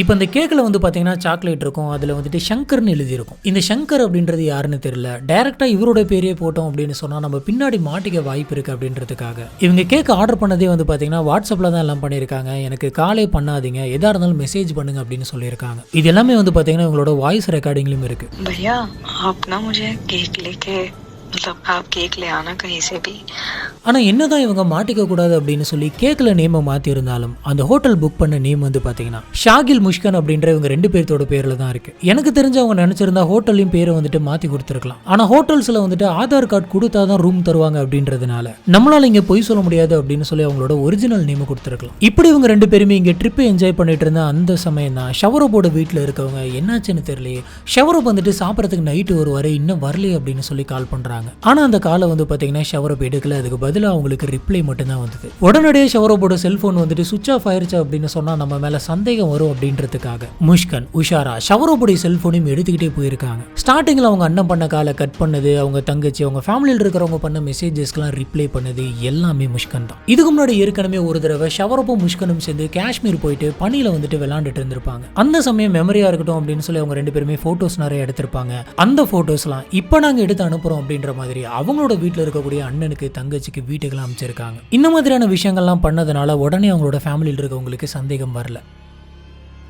இப்போ இந்த கேக்கில் வந்து பார்த்தீங்கன்னா சாக்லேட் இருக்கும், அதில் வந்துட்டு ஷங்கர்னு எழுதியிருக்கும். இந்த ஷங்கர் அப்படின்றது யாருன்னு தெரியல. டைரெக்டாக இவரோட பேரே போட்டோம் அப்படின்னு சொன்னால் நம்ம பின்னாடி மாட்டிக்க வாய்ப்பு இருக்குது அப்படின்றதுக்காக இவங்க கேக் ஆர்டர் பண்ணதே வந்து பார்த்தீங்கன்னா வாட்ஸ்அப்பில் தான் எல்லாம் பண்ணியிருக்காங்க. எனக்கு காலே பண்ணாதீங்க, எதாக இருந்தாலும் மெசேஜ் பண்ணுங்க அப்படின்னு சொல்லியிருக்காங்க. இது எல்லாமே வந்து பார்த்தீங்கன்னா இவங்களோட வாய்ஸ் ரெக்கார்டிங்லையும் இருக்குது. भैया आप ना मुझे केक लेके मतलब आप केक ले आना कहीं से भी. ஆனால் என்னதான் இவங்க மாட்டிக்க கூடாது அப்படின்னு சொல்லி கேக்கில் நேமை மாற்றி இருந்தாலும் அந்த ஹோட்டல் புக் பண்ண நேம் வந்து பார்த்தீங்கன்னா ஷாகில் முஷ்கன் அப்படின்ற இவங்க ரெண்டு பேர்த்தோட பேரில் தான் இருக்கு. எனக்கு தெரிஞ்சு அவங்க நினைச்சிருந்தா ஹோட்டலையும் பேரை வந்துட்டு மாற்றி கொடுத்துருக்கலாம். ஆனால் ஹோட்டல்ஸில் வந்துட்டு ஆதார் கார்டு கொடுத்தா தான் ரூம் தருவாங்க அப்படின்றதுனால நம்மளால இங்கே பொய் சொல்ல முடியாது அப்படின்னு சொல்லி அவங்களோட ஒரிஜினல் நேமை கொடுத்துருக்கலாம். இப்படி இவங்க ரெண்டு பேருமே இங்கே ட்ரிப்பை என்ஜாய் பண்ணிட்டு இருந்த அந்த சமயம் தான் ஷவரபோட வீட்டில் இருக்கவங்க என்னாச்சுன்னு தெரியலையே, ஷவரப் வந்துட்டு சாப்பிட்றதுக்கு நைட்டு ஒரு வரை இன்னும் வரலையே அப்படின்னு சொல்லி கால் பண்ணுறாங்க. இருந்திருக்காங்க. ஆனா அந்த காலை வந்து பாத்தீங்கன்னா ஷவரப் எடுக்கல. அதுக்கு பதிலா அவங்களுக்கு ரிப்ளை மட்டும் தான் வந்தது. உடனடியே ஷவரப்போட செல்போன் வந்துட்டு சுவிட்ச் ஆஃப் ஆயிருச்சு அப்படின்னு சொன்னா நம்ம மேல சந்தேகம் வரும் அப்படின்றதுக்காக முஷ்கன் உஷாரா ஷவரப்போட செல்போனையும் எடுத்துக்கிட்டே போயிருக்காங்க. ஸ்டார்டிங்ல அவங்க அண்ணன் பண்ண காலை கட் பண்ணது, அவங்க தங்கச்சி, அவங்க ஃபேமிலியில் இருக்கிறவங்க பண்ண மெசேஜஸ்க்குலாம் ரிப்ளை பண்ணது எல்லாமே முஷ்கன் தான். இதுக்கு முன்னாடி ஏற்கனவே ஒரு தடவை ஷவரப்பும் முஷ்கனும் சேர்ந்து காஷ்மீர் போயிட்டு பனியில வந்துட்டு விளையாண்டுட்டு இருந்திருப்பாங்க. அந்த சமயம் மெமரியா இருக்கட்டும் அப்படின்னு சொல்லி அவங்க 2 பேருமே போட்டோஸ் நிறைய எடுத்திருப்பாங்க. அந்த போட்டோஸ்லாம் இப்ப நாங்க எடுத்து அனுப்புறோம் அப்படின்ற மாதிரி அவங்களோட வீட்டுல இருக்கக்கூடிய அண்ணனுக்கு, தங்கச்சிக்கு, வீட்டுக்கெல்லாம் அமைச்சிருக்காங்க. இந்த மாதிரியான விஷயங்கள்லாம் பண்ணதுனால உடனே அவங்களோட ஃபேமிலியில் இருக்கவங்களுக்கு சந்தேகம் வரல.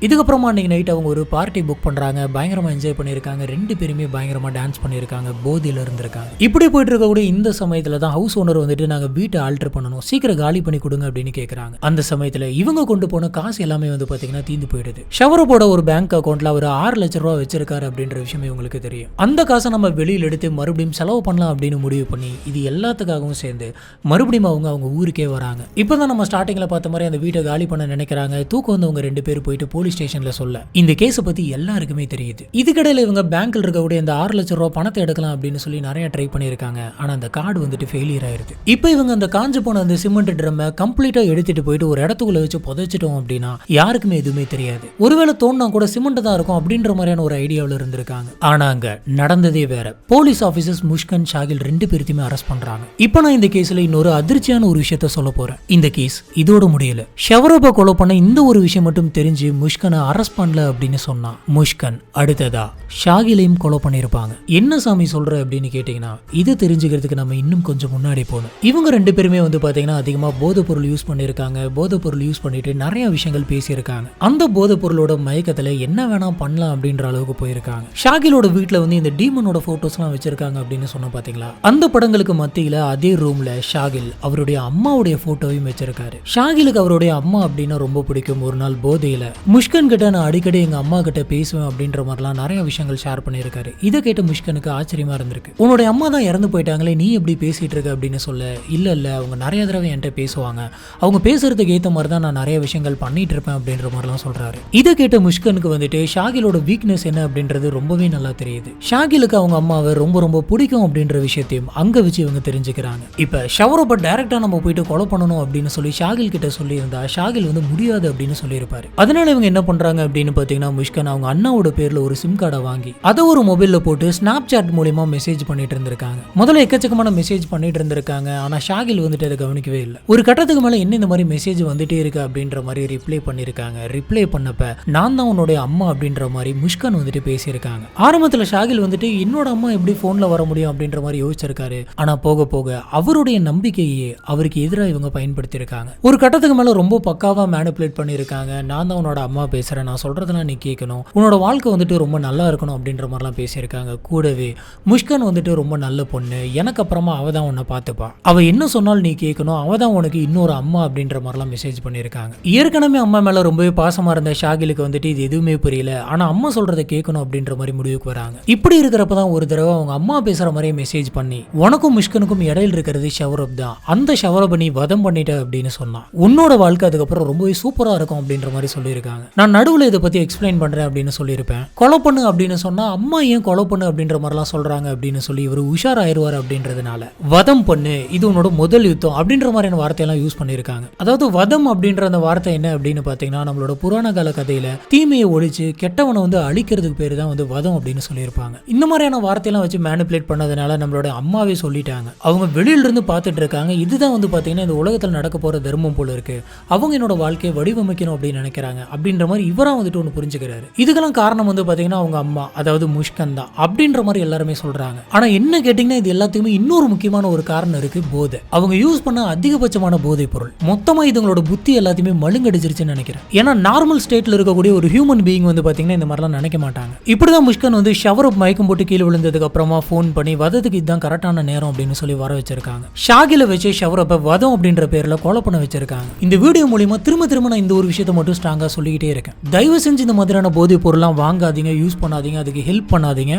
இதுக்கப்புறமா அன்றைக்கி நைட் அவங்க ஒரு பார்ட்டி புக் பண்ணுறாங்க. பயங்கரமாக என்ஜாய் பண்ணியிருக்காங்க. 2 பேருமே பயங்கரமாக டான்ஸ் பண்ணியிருக்காங்க. போதையில் இருந்திருக்காங்க. இப்படி போயிட்டு இருக்கக்கூடிய இந்த சமயத்தில் தான் ஹவுஸ் ஓனர் வந்துட்டு நாங்கள் வீட்டை ஆல்டர் பண்ணணும், சீக்கிரம் காலி பண்ணி கொடுங்க அப்படின்னு கேட்குறாங்க. அந்த சமயத்தில் இவங்க கொண்டு போன காசு எல்லாமே வந்து பார்த்தீங்கன்னா தீந்து போயிடுது. ஷவரப்போட ஒரு பேங்க் அக்கௌண்ட்டில் அவர் 6 லட்ச ரூபா வச்சிருக்காரு அப்படின்ற விஷயமே உங்களுக்கு தெரியும். அந்த காசை நம்ம வெளியில் எடுத்து மறுபடியும் செலவு பண்ணலாம் அப்படின்னு முடிவு பண்ணி இது எல்லாத்துக்காகவும் சேர்ந்து மறுபடியும் அவங்க ஊருக்கே வராங்க. இப்போ தான் நம்ம ஸ்டார்டிங்கில் பார்த்த மாதிரி அந்த வீட்டை காலி பண்ண நினைக்கிறாங்க. தூக்கம் வந்து அவங்க 2 பேர் போயிட்டு போலீஸ் ஸ்டேஷன்ல சொல்ல இந்த கேஸை பத்தி எல்லாருக்குமே தெரியுது. இதுக்கிடையில இவங்க பேங்க்ல இருக்கக்கூடிய இந்த 6 லட்சம் ரூபாய் பணத்தை எடுக்கலாம் அப்படின்னு சொல்லி நிறைய ட்ரை பண்ணியிருக்காங்க. ஆனா அந்த கார்டு வந்துட்டு ஃபெயிலியர் ஆயிருது. இப்போ இவங்க அந்த காஞ்சு போன அந்த சிமெண்ட் ட்ரம்மை கம்ப்ளீட்டா எடுத்துட்டு போயிட்டு ஒரு இடத்துக்குள்ள வச்சு புதைச்சிட்டோம் அப்படின்னா யாருக்குமே எதுவுமே தெரியாது. ஒருவேளை தோணுனா கூட சிமெண்ட் தான் இருக்கும் அப்படின்ற மாதிரியான ஒரு ஐடியாவில் இருந்திருக்காங்க. ஆனா அங்க நடந்ததே வேற. போலீஸ் ஆபீசர்ஸ் முஷ்கன், ஷாகில் 2 பேருத்தையுமே அரெஸ்ட் பண்றாங்க. இப்போ நான் இந்த கேஸ்ல இன்னொரு அதிர்ச்சியான ஒரு விஷயத்த சொல்ல போறேன். இந்த கேஸ் இதோட முடியல. ஷவரப்பை கொலை பண்ண இந்த ஒரு விஷயம் மட்டும் தெரிஞ்சு முஷ்கனை அரெஸ்ட் பண்ணல அப்படின்னு சொன்னா முஷ்கன் அடுத்ததா ஷாகிலையும் கொலை பண்ணிருப்பாங்க. என்ன சாமி சொல்ற அப்படின்னு கேட்டீங்கன்னா இது தெரிஞ்சுக்கிறதுக்கு நம்ம இன்னும் கொஞ்சம் முன்னாடி போகணும். இவங்க 2 பேருமே வந்து பாத்தீங்கன்னா அதிகமா போதைப் பொருள் யூஸ் பண்ணிருக்காங்க. போதைப் பொருள் யூஸ் பண்ணிட்டு நிறைய விஷயங்கள் பேசியிருக்காங்க. அந்த போதைப் பொருளோட மயக்கத்துல என்ன வேணா பண்ணலாம் அப்படின்ற அளவுக்கு போயிருக்காங்க. ஷாகிலோட வீட்டுல வந்து இந்த டீமனோட போட்டோஸ் எல்லாம் வச்சிருக்காங்க அப்படின்னு சொன்ன பாத்தீங்களா. அந்த படங்களுக்கு மத்தியில அதே ரூம்ல ஷாகில் அவருடைய அம்மாவுடைய போட்டோவையும் வச்சிருக்காரு. ஷாகிலுக்கு அவருடைய அம்மா அப்படின்னா ரொம்ப பிடிக்கும். ஒரு நாள் போதையில முஷ்கன் கிட்ட நான் அடிக்கடி எங்க அம்மா கிட்ட பேசுவேன் அப்படின்ற மாதிரிலாம் நிறைய விஷயங்கள் ஷேர் பண்ணியிருக்காரு. இதை கேட்டு முஷ்கனுக்கு ஆச்சரியமா இருந்திருக்கு. உன்னுடைய அம்மா தான் இறந்து போயிட்டாங்களே, நீ எப்படி பேசிட்டு இருக்க அப்படின்னு சொல்ல, இல்ல அவங்க நிறைய தடவை என்கிட்ட பேசுவாங்க, அவங்க பேசுறதுக்கு ஏற்ற மாதிரி தான் நான் நிறைய விஷயங்கள் பண்ணிட்டு இருப்பேன் அப்படின்ற மாதிரிலாம் சொல்றாரு. இதை கேட்ட முஷ்கனுக்கு வந்துட்டு ஷாகிலோட வீக்னஸ் என்ன அப்படின்றது ரொம்பவே நல்லா தெரியுது. ஷாகிலுக்கு அவங்க அம்மாவை ரொம்ப ரொம்ப பிடிக்கும் அப்படின்ற விஷயத்தையும் அங்க வச்சு இவங்க தெரிஞ்சுக்கிறாங்க. இப்ப ஷவரப்பை டைரக்டா நம்ம போயிட்டு கொலை பண்ணணும் அப்படின்னு சொல்லி ஷாகில் கிட்ட சொல்லி இருந்தா ஷாகில் வந்து முடியாது அப்படின்னு சொல்லியிருப்பாரு. அதனால இவங்க என்ன பண்றாங்க அப்படின்னு பாத்தீங்கன்னா முஷ்கன் அவங்க அண்ணாவோட பேர்ல ஒரு சிம் கார்டை வாங்கி அதை ஒரு மொபைல்ல போட்டு ஸ்னாப் சாட் மூலமா மெசேஜ் பண்ணிட்டு இருந்திருக்காங்க. முதல்ல எக்கச்சக்கமான மெசேஜ் பண்ணிட்டு இருந்திருக்காங்க. ஆனா ஷாகில் வந்துட்டு அதை கவனிக்கவே இல்லை. ஒரு கட்டத்துக்கு மேல என்ன இந்த மாதிரி மெசேஜ் வந்துட்டே இருக்கு அப்படின்ற மாதிரி ரிப்ளை பண்ணிருக்காங்க. ரிப்ளை பண்ணப்ப நான் தான் உன்னுடைய அம்மா அப்படின்ற மாதிரி முஷ்கன் வந்துட்டு பேசியிருக்காங்க. ஆரம்பத்துல ஷாகில் வந்துட்டு என்னோட அம்மா எப்படி போன்ல வர முடியும் அப்படின்ற மாதிரி யோசிச்சிருக்காரு. ஆனா போக போக அவருடைய நம்பிக்கையே அவருக்கு எதிராக இவங்க பயன்படுத்தி இருக்காங்க. ஒரு கட்டத்துக்கு மேல ரொம்ப பக்காவா மேனிபுலேட் பண்ணிருக்காங்க. நான் தான் உன்னோட அம்மா பேசுறேன், நான் சொல்றதெல்லாம் நீ கேட்கணும், உன்னோட வாழ்க்கை வந்துட்டு ரொம்ப நல்லா இருக்கணும் அப்படின்ற மாதிரிலாம் பேசியிருக்காங்க. கூடவே முஷ்கன் வந்துட்டு ரொம்ப நல்ல பொண்ணு, எனக்கு அப்புறமா அவ தான் உன்னை பார்த்துப்பா, அவ என்ன சொன்னாலும் நீ கேட்கணும், அவ தான் உனக்கு இன்னொரு அம்மா அப்படின்ற மாதிரிலாம் மெசேஜ் பண்ணியிருக்காங்க. ஏற்கனவே அம்மா மேல ரொம்பவே பாசமா இருந்த ஷாகிலுக்கு வந்துட்டு இது எதுவுமே புரியல. ஆனா அம்மா சொல்றதை கேட்கணும் அப்படின்ற மாதிரி முடிவுக்கு வராங்க. இப்படி இருக்கிறப்பதான் ஒரு தடவை அவங்க அம்மா பேசுற மாதிரியே மெசேஜ் பண்ணி உனக்கும் முஷ்கனுக்கும் இடையில இருக்கிறது ஷவரப் தான், அந்த ஷவரப்பை நீ வதம் பண்ணிட்ட அப்படின்னு சொன்னான். உன்னோட வாழ்க்கை அதுக்கப்புறம் ரொம்பவே சூப்பரா இருக்கும் அப்படின்ற மாதிரி சொல்லியிருக்காங்க. நான் நடுவில் இதை பத்தி எக்ஸ்பிளைன் பண்றேன் அப்படின்னு சொல்லியிருப்பேன். கொலை பண்ணு அப்படின்னு சொன்னா அம்மா ஏன் கொலை பண்ணு அப்படின்ற மாதிரிலாம் சொல்றாங்க அப்படின்னு சொல்லி இவர் உஷார் ஆயிடுவார் அப்படின்றதுனால வதம் பண்ணு, இது உன்னோட முதல் யுத்தம் அப்படின்ற மாதிரியான வார்த்தையெல்லாம் யூஸ் பண்ணியிருக்காங்க. அதாவது வதம் அப்படின்ற அந்த வார்த்தை என்ன அப்படின்னு பாத்தீங்கன்னா நம்மளோட புராண கால கதையில தீமையை ஒழிச்சு கெட்டவனை வந்து அழிக்கிறதுக்கு பேரு தான் வந்து வதம் அப்படின்னு சொல்லியிருப்பாங்க. இந்த மாதிரியான வார்த்தையெல்லாம் வச்சு மேனிபுலேட் பண்ணதுனால நம்மளோட அம்மாவே சொல்லிட்டாங்க. அவங்க வெளியில இருந்து பார்த்துட்டு இருக்காங்க. இதுதான் வந்து பாத்தீங்கன்னா இந்த உலகத்தில் நடக்க போற தர்மம் போல இருக்கு, அவங்க என்னோட வாழ்க்கையை வடிவமைக்கணும் அப்படின்னு நினைக்கிறாங்க அப்படின்ற மாதிரி இவரா வந்துட்டு ஒன்று புரிஞ்சுக்கிறாரு. இதுக்கெல்லாம் காரணம் வந்து பாத்தீங்கன்னா அவங்க அம்மா, அதாவது முஷ்கன் தான் அப்படின்ற மாதிரி எல்லாருமே சொல்றாங்க. ஆனா என்ன கேட்டீங்கன்னா இது எல்லாத்துக்குமே இன்னொரு முக்கியமான ஒரு காரணம் இருக்கு, போதை. அவங்க யூஸ் பண்ண அதிகபட்சமான போதை பொருள் மொத்தமா இதுங்களோட புத்தி எல்லாத்தையுமே மழுங்கடிச்சிருச்சுன்னு நினைக்கிறேன். ஏன்னா நார்மல் ஸ்டேட்ல இருக்கக்கூடிய ஒரு ஹியூமன் பீயிங் வந்து பாத்தீங்கன்னா இந்த மாதிரிலாம் நினைக்க மாட்டாங்க. இப்படிதான் முஷ்கன் வந்து ஷவரப் மயக்கம் போட்டு கீழே விழுந்ததுக்கு அப்புறமா போன் பண்ணி வதத்துக்கு இதுதான் கரெக்டான நேரம் அப்படின்னு சொல்லி வர வச்சிருக்காங்க. ஷாகில வச்சு ஷவரப்பை வதம் அப்படின்ற பேர்ல கொலை பண்ண வச்சிருக்காங்க. இந்த வீடியோ மூலியமா திரும்ப திரும்ப நான் இந்த ஒரு விஷயத்தை மட்டும் ஸ்ட்ராங்கா சொல்லிக்கிட்டே இருக்கேன். தயவு செஞ்சு இந்த மாதிரியான போதைப் பொருள்லாம் வாங்காதீங்க, யூஸ் பண்ணாதீங்க, அதுக்கு ஹெல்ப் பண்ணாதீங்க.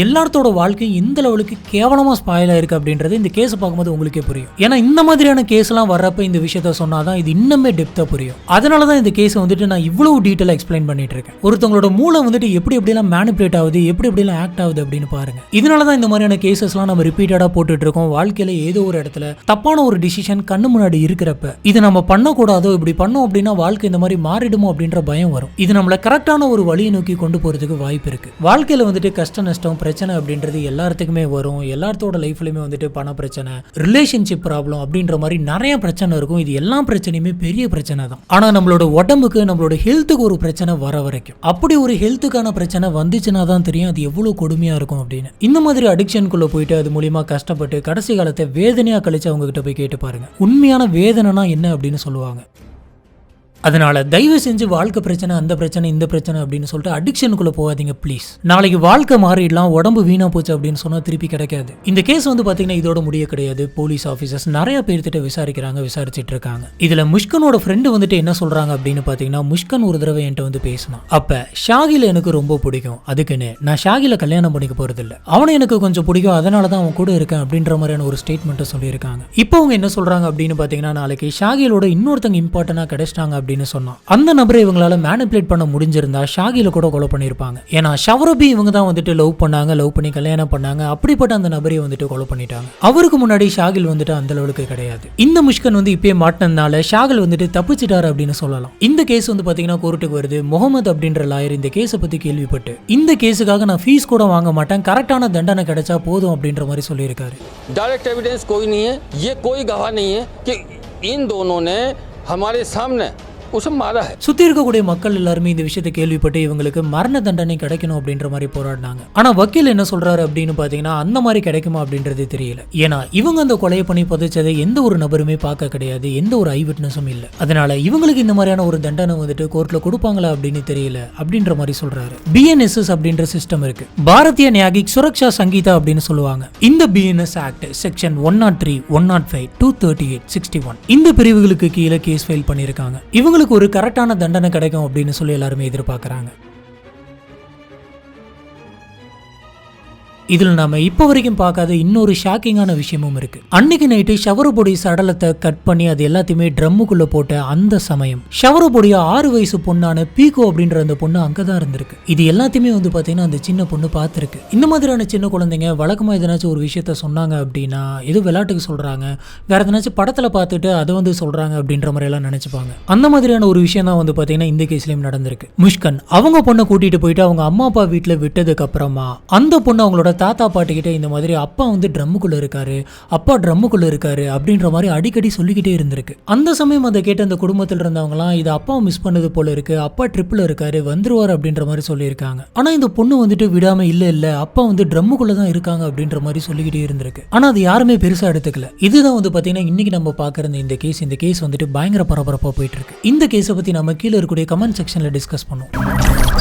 எல்லாத்தோட வாழ்க்கையும் இந்த லெவலுக்கு கேவலமாக ஸ்பாயில் ஆயிருக்கு அப்படின்றது இந்த கேஸை பார்க்கும்போது உங்களுக்கே புரியும். ஏன்னா இந்த மாதிரியான கேஸ்லாம் வர்றப்ப இந்த விஷயத்த சொன்னாதான் இது இன்னுமே டெப்த்தாக புரியும். அதனால தான் இந்த கேஸை வந்துட்டு நான் இவ்வளவு டீட்டெயிலாக எக்ஸ்பிளைன் பண்ணிட்டு இருக்கேன். ஒருத்தவங்களோட மூளை வந்துட்டு எப்படி எப்படிலாம் மேனிபுலேட் ஆகுது, எப்படி எப்படிலாம் ஆக்ட் ஆகுது அப்படின்னு பாருங்க. இதனால தான் இந்த மாதிரியான கேசஸ்லாம் நம்ம ரிப்பீட்டடாக போட்டுட்டு இருக்கோம். வாழ்க்கையில ஏதோ ஒரு இடத்துல தப்பான ஒரு டிசிஷன் கண்ணு முன்னாடி இருக்கிறப்ப இது நம்ம பண்ணக்கூடாதோ, இப்படி பண்ணோம் அப்படின்னா வாழ்க்கை இந்த மாதிரி மாறிடுமோ அப்படின்ற பயம் வரும். இது நம்மள கரெக்டான ஒரு வழியை நோக்கி கொண்டு போறதுக்கு வாய்ப்பு இருக்கு. வாழ்க்கையில வந்துட்டு கஷ்ட நஷ்டம் பிரச்சனை அப்படின்றது எல்லாத்துக்குமே வரும். எல்லாத்தோட லைஃப்லயுமே வந்துட்டு பண பிரச்சனை, ரிலேஷன்ஷிப் ப்ராப்ளம் அப்படின்ற மாதிரி நிறைய பிரச்சனை இருக்கும். இது எல்லா பிரச்சனையுமே பெரிய பிரச்சனை தான். ஆனா நம்மளோட உடம்புக்கு, நம்மளோட ஹெல்த்துக்கு ஒரு பிரச்சனை வர வரைக்கும், அப்படி ஒரு ஹெல்த்துக்கான பிரச்சனை வந்துச்சுன்னா தான் தெரியும் அது எவ்வளவு கொடுமையா இருக்கும் அப்படின்னு. இந்த மாதிரி அடிக்ஷனுக்குள்ள போயிட்டு அது மூலியமா கஷ்டப்பட்டு கடைசி காலத்தை வேதனையா கழிச்சு அவங்க கிட்ட போய் கேட்டு பாருங்க. உண்மையான வேதனைனா என்ன அப்படின்னு சொல்லுவாங்க. அதனால தயவு செஞ்சு வாழ்க்கை பிரச்சனை, அந்த பிரச்சனை, இந்த பிரச்சனை அப்படின்னு சொல்லிட்டு அடிக்ஷனுக்குள்ள போகாதீங்க ப்ளீஸ். நாளைக்கு வாழ்க்கை மாறிடலாம், உடம்பு வீணா போச்சு அப்படின்னு சொன்னா திருப்பி கிடைக்காது. இந்த கேஸ் வந்து பாத்தீங்கன்னா இதோட முடிய கிடையாது. போலீஸ் ஆஃபீஸர்ஸ் நிறைய பேர்த்திட்ட விசாரிச்சிட்டு இருக்காங்க. இதுல முஷ்கனோட ஃப்ரெண்டு வந்துட்டு என்ன சொல்றாங்க அப்படின்னு பாத்தீங்கன்னா, முஷ்கன் ஒரு தடவை என்கிட்ட வந்து பேசினான். அப்ப ஷாகில எனக்கு ரொம்ப பிடிக்கும், அதுக்குன்னு நான் ஷாகில கல்யாணம் பண்ணிக்க போறது இல்ல, அவனை எனக்கு கொஞ்சம் பிடிக்கும், அதனாலதான் அவன் கூட இருக்கேன் அப்படின்ற மாதிரியான ஒரு ஸ்டேட்மெண்ட் சொல்லியிருக்காங்க. இப்போ அவங்க என்ன சொல்றாங்க அப்படின்னு பாத்தீங்கன்னா, நாளைக்கு ஷாகிலோட இன்னொருத்தங்க இம்பார்ட்டன்டா கிடைச்சிட்டாங்க அப்படின்னு சொன்னா அந்த நபரை இவங்களால மேனிபுலேட் பண்ண முடிஞ்சிருந்தா ஷாகில கூட கொலை பண்ணிருப்பாங்க. ஏன்னா ஷவரபி இவங்க தான் வந்துட்டு லவ் பண்ணி கல்யாணம் பண்ணாங்க. அப்படிப்பட்ட அந்த நபரை வந்துட்டு கொலை பண்ணிட்டாங்க. அவருக்கு முன்னாடி ஷாகில் வந்துட்டு அந்த லெவலுக்கு கிடையாது. இந்த முஷ்கன் வந்து இப்பயே மாட்டினதுனால ஷாகில் வந்துட்டு தப்பிச்சிட்டாரு அப்படின்னு சொல்லலாம். இந்த கேஸ் வந்து பாத்தீங்கன்னா கோர்ட்டுக்கு வருது. முகமது அப்படின்ற லாயர் இந்த கேஸை பத்தி கேள்விப்பட்டு இந்த கேஸுக்காக நான் ஃபீஸ் கூட வாங்க மாட்டேன், கரெக்டான தண்டனை கிடைச்சா போதும் அப்படின்ற மாதிரி சொல்லியிருக்காரு. डायरेक्ट एविडेंस कोई नहीं है, ये कोई गवाह नहीं है कि इन दोनों ने हमारे सामने சுத்தி இருக்கக்கூடிய மக்கள் எல்லாருமே இந்த விஷயத்தை கேள்விப்பட்டு இவங்களுக்கு மரண தண்டனை கிடைக்கணும் அப்படின்ற மாதிரி போராடினாங்க. ஆனா வக்கீல் என்ன சொல்றாரு அப்படின்னு பாத்தீங்கன்னா, அந்த மாதிரி கிடைக்குமா அப்படின்றது தெரியல. ஏன்னா இவங்க அந்த கொலையை பண்ணி புதைச்சதை எந்த ஒரு நபருமே பார்க்க கிடையாது, எந்த ஒரு ஐ விட்னஸும் இல்ல. அதனால இவங்களுக்கு இந்த மாதிரியான ஒரு தண்டனை வந்துட்டு கோர்ட்ல கொடுப்பாங்களா அப்படின்னு தெரியல அப்படின்ற மாதிரி சொல்றாரு. BNSS அப்படின்ற சிஸ்டம் இருக்கு, பாரதிய நியாகிக் சுரக்ஷா சங்கீதா அப்படின்னு சொல்லுவாங்க. இந்த BNS ஆக்ட் செக்ஷன் 103, 105, 238, 61 இந்த பிரிவுகளுக்கு கீழே கேஸ் ஃபைல் பண்ணிருக்காங்க. இவங்களுக்கு ஒரு கரெக்டான தண்டனை கிடைக்கும் அப்படின்னு சொல்லி எல்லாருமே எதிர்பார்க்கறாங்க. இதுல நாம இப்போ வரைக்கும் பார்க்காத இன்னொரு ஷாக்கிங்கான விஷயமும் இருக்கு. அன்னைக்கு நைட்டு ஷவரபொடி சடலத்தை கட் பண்ணி அது எல்லாத்தையுமே ட்ரம்முக்குள்ள போட்ட அந்த சமயம் ஷவரபொடியா 6 வயசு பொண்ணான பீகோ அப்படின்ற அந்த பொண்ணு அங்கதான் இருந்திருக்கு. இது எல்லாத்தையுமே வந்து பாத்தீங்கன்னா அந்த சின்ன பொண்ணு பார்த்திருக்கு. இந்த மாதிரியான சின்ன குழந்தைங்க வழக்கமா எதனாச்சும் ஒரு விஷயத்த சொன்னாங்க அப்படின்னா ஏதோ விளையாட்டுக்கு சொல்றாங்க, வேற எதனாச்சும் படத்துல பார்த்துட்டு அதை வந்து சொல்றாங்க அப்படின்ற மாதிரி எல்லாம் நினைச்சுப்பாங்க. அந்த மாதிரியான ஒரு விஷயம் தான் வந்து பாத்தீங்கன்னா இந்த கேஸ்லயும் நடந்திருக்கு. முஷ்கன் அவங்க பொண்ணை கூட்டிட்டு போயிட்டு அவங்க அம்மா அப்பா வீட்டுல விட்டதுக்கு அப்புறமா அந்த பொண்ணு அவங்களோட தாத்தா பாட்டி கிட்ட இந்த மாதிரி அப்பா வந்து ட்ரம்முக்குள்ள இருக்காரு, அப்பா ட்ரம்முக்குள்ள இருக்காரு அப்படின்ற மாதிரி அடிக்கடி சொல்லிக்கிட்டே இருந்திருக்கு. அந்த சமயம் அதை கேட்ட அந்த குடும்பத்தில் இருந்தவங்களாம் இது அப்பாவை மிஸ் பண்ணது போல இருக்கு, அப்பா ட்ரிப்ல இருக்காரு, வந்துருவார் அப்படின்ற மாதிரி சொல்லியிருக்காங்க. ஆனா இந்த பொண்ணு வந்துட்டு விடாம இல்ல அப்பா வந்து ட்ரம்முக்குள்ள தான் இருக்காங்க அப்படின்ற மாதிரி சொல்லிக்கிட்டே இருந்திருக்கு. ஆனா அது யாருமே பெருசா எடுத்துக்கல. இதுதான் வந்து பாத்தீங்கன்னா இன்னைக்கு நம்ம பாக்குற இந்த கேஸ் வந்துட்டு பயங்கர பரபரப்பா போயிட்டு இருக்கு. இந்த கேஸை பத்தி நம்ம கீழே இருக்கக்கூடிய கமெண்ட் செக்ஷன்ல டிஸ்கஸ் பண்ணுவோம்.